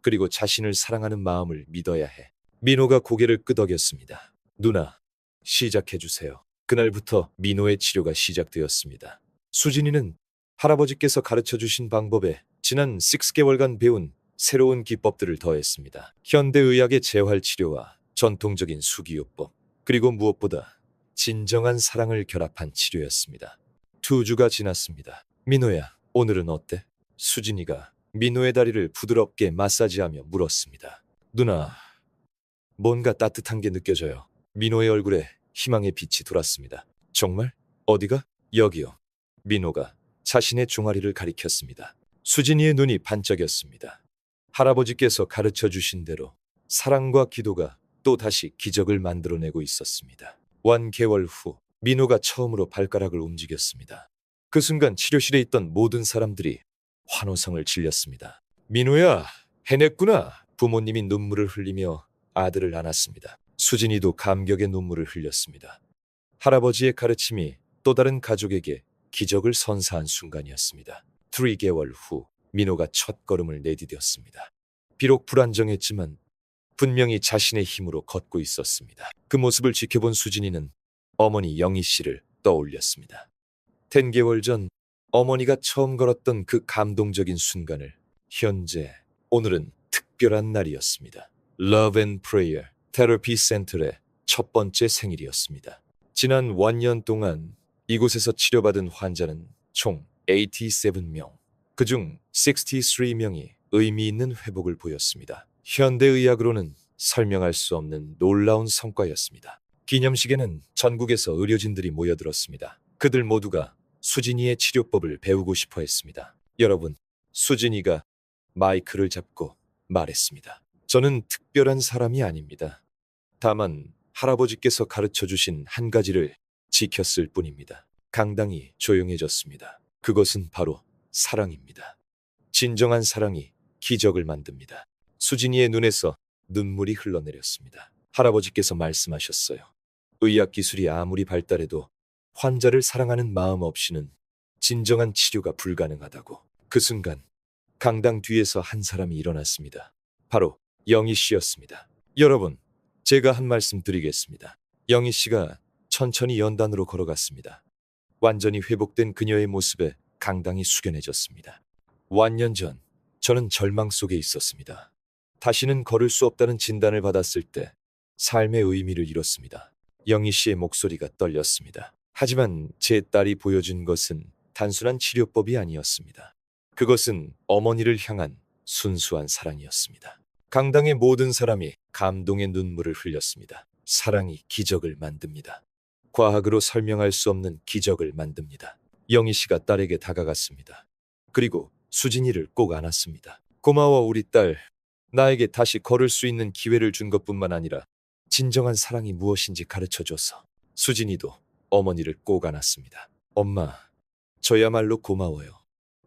그리고 자신을 사랑하는 마음을 믿어야 해. 민호가 고개를 끄덕였습니다. 누나, 시작해주세요. 그날부터 민호의 치료가 시작되었습니다. 수진이는 할아버지께서 가르쳐주신 방법에 지난 6개월간 배운 새로운 기법들을 더했습니다. 현대의학의 재활치료와 전통적인 수기요법, 그리고 무엇보다 진정한 사랑을 결합한 치료였습니다. 2주가 지났습니다. 민호야, 오늘은 어때? 수진이가 민호의 다리를 부드럽게 마사지하며 물었습니다. 누나, 뭔가 따뜻한 게 느껴져요. 민호의 얼굴에 희망의 빛이 돌았습니다. 정말? 어디가? 여기요. 민호가 자신의 종아리를 가리켰습니다. 수진이의 눈이 반짝였습니다. 할아버지께서 가르쳐 주신 대로 사랑과 기도가 또 다시 기적을 만들어내고 있었습니다. 1개월 후 민호가 처음으로 발가락을 움직였습니다. 그 순간 치료실에 있던 모든 사람들이 환호성을 질렸습니다. 민호야, 해냈구나. 부모님이 눈물을 흘리며 아들을 안았습니다. 수진이도 감격의 눈물을 흘렸습니다. 할아버지의 가르침이 또 다른 가족에게 기적을 선사한 순간이었습니다. 3개월 후 민호가 첫 걸음을 내디뎠습니다. 비록 불안정했지만 분명히 자신의 힘으로 걷고 있었습니다. 그 모습을 지켜본 수진이는 어머니 영희 씨를 떠올렸습니다. 10개월 전 어머니가 처음 걸었던 그 감동적인 순간을 현재 오늘은 특별한 날이었습니다. Love and Prayer 테라피 센터의 첫 번째 생일이었습니다. 지난 1년 동안 이곳에서 치료받은 환자는 총 87명, 그중 63명이 의미 있는 회복을 보였습니다. 현대의학으로는 설명할 수 없는 놀라운 성과였습니다. 기념식에는 전국에서 의료진들이 모여들었습니다. 그들 모두가 수진이의 치료법을 배우고 싶어 했습니다. 여러분, 수진이가 마이크를 잡고 말했습니다. 저는 특별한 사람이 아닙니다. 다만 할아버지께서 가르쳐 주신 한 가지를 지켰을 뿐입니다. 강당이 조용해졌습니다. 그것은 바로 사랑입니다. 진정한 사랑이 기적을 만듭니다. 수진이의 눈에서 눈물이 흘러내렸습니다. 할아버지께서 말씀하셨어요. 의학 기술이 아무리 발달해도 환자를 사랑하는 마음 없이는 진정한 치료가 불가능하다고. 그 순간 강당 뒤에서 한 사람이 일어났습니다. 바로 영희 씨였습니다. 여러분, 제가 한 말씀 드리겠습니다. 영희 씨가 천천히 연단으로 걸어갔습니다. 완전히 회복된 그녀의 모습에 강당이 숙연해졌습니다. 1년 전 저는 절망 속에 있었습니다. 다시는 걸을 수 없다는 진단을 받았을 때 삶의 의미를 잃었습니다. 영희 씨의 목소리가 떨렸습니다. 하지만 제 딸이 보여준 것은 단순한 치료법이 아니었습니다. 그것은 어머니를 향한 순수한 사랑이었습니다. 강당의 모든 사람이 감동의 눈물을 흘렸습니다. 사랑이 기적을 만듭니다. 과학으로 설명할 수 없는 기적을 만듭니다. 영희 씨가 딸에게 다가갔습니다. 그리고 수진이를 꼭 안았습니다. 고마워 우리 딸. 나에게 다시 걸을 수 있는 기회를 준 것뿐만 아니라 진정한 사랑이 무엇인지 가르쳐줘서. 수진이도 어머니를 꼭 안았습니다. 엄마, 저야말로 고마워요.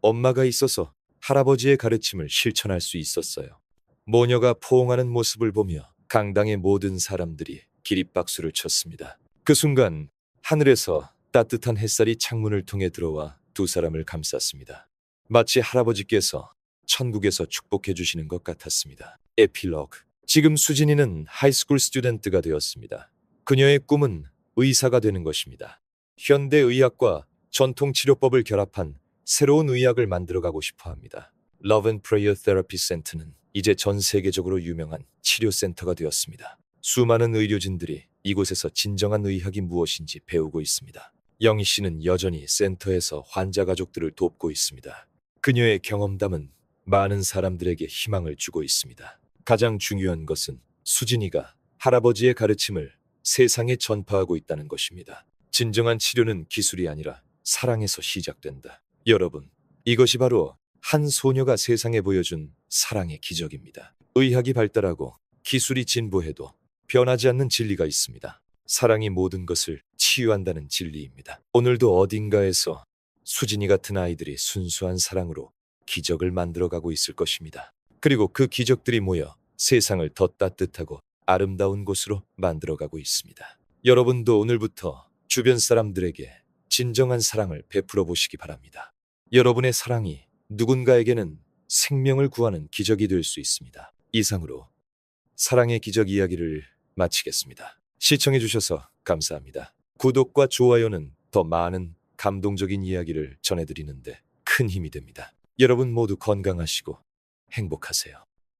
엄마가 있어서 할아버지의 가르침을 실천할 수 있었어요. 모녀가 포옹하는 모습을 보며 강당의 모든 사람들이 기립박수를 쳤습니다. 그 순간 하늘에서 따뜻한 햇살이 창문을 통해 들어와 두 사람을 감쌌습니다. 마치 할아버지께서 천국에서 축복해 주시는 것 같았습니다. 에필로그. 지금 수진이는 하이스쿨 스튜던트가 되었습니다. 그녀의 꿈은 의사가 되는 것입니다. 현대의학과 전통치료법을 결합한 새로운 의학을 만들어가고 싶어 합니다. Love and Prayer Therapy Center는 이제 전 세계적으로 유명한 치료센터가 되었습니다. 수많은 의료진들이 이곳에서 진정한 의학이 무엇인지 배우고 있습니다. 영희 씨는 여전히 센터에서 환자 가족들을 돕고 있습니다. 그녀의 경험담은 많은 사람들에게 희망을 주고 있습니다. 가장 중요한 것은 수진이가 할아버지의 가르침을 세상에 전파하고 있다는 것입니다. 진정한 치료는 기술이 아니라 사랑에서 시작된다. 여러분, 이것이 바로 한 소녀가 세상에 보여준 사랑의 기적입니다. 의학이 발달하고 기술이 진보해도 변하지 않는 진리가 있습니다. 사랑이 모든 것을 치유한다는 진리입니다. 오늘도 어딘가에서 수진이 같은 아이들이 순수한 사랑으로 기적을 만들어가고 있을 것입니다. 그리고 그 기적들이 모여 세상을 더 따뜻하고 아름다운 곳으로 만들어가고 있습니다. 여러분도 오늘부터 주변 사람들에게 진정한 사랑을 베풀어 보시기 바랍니다. 여러분의 사랑이 누군가에게는 생명을 구하는 기적이 될 수 있습니다. 이상으로 사랑의 기적 이야기를 마치겠습니다. 시청해 주셔서 감사합니다. 구독과 좋아요는 더 많은 감동적인 이야기를 전해드리는데 큰 힘이 됩니다. 여러분 모두 건강하시고 행복하세요.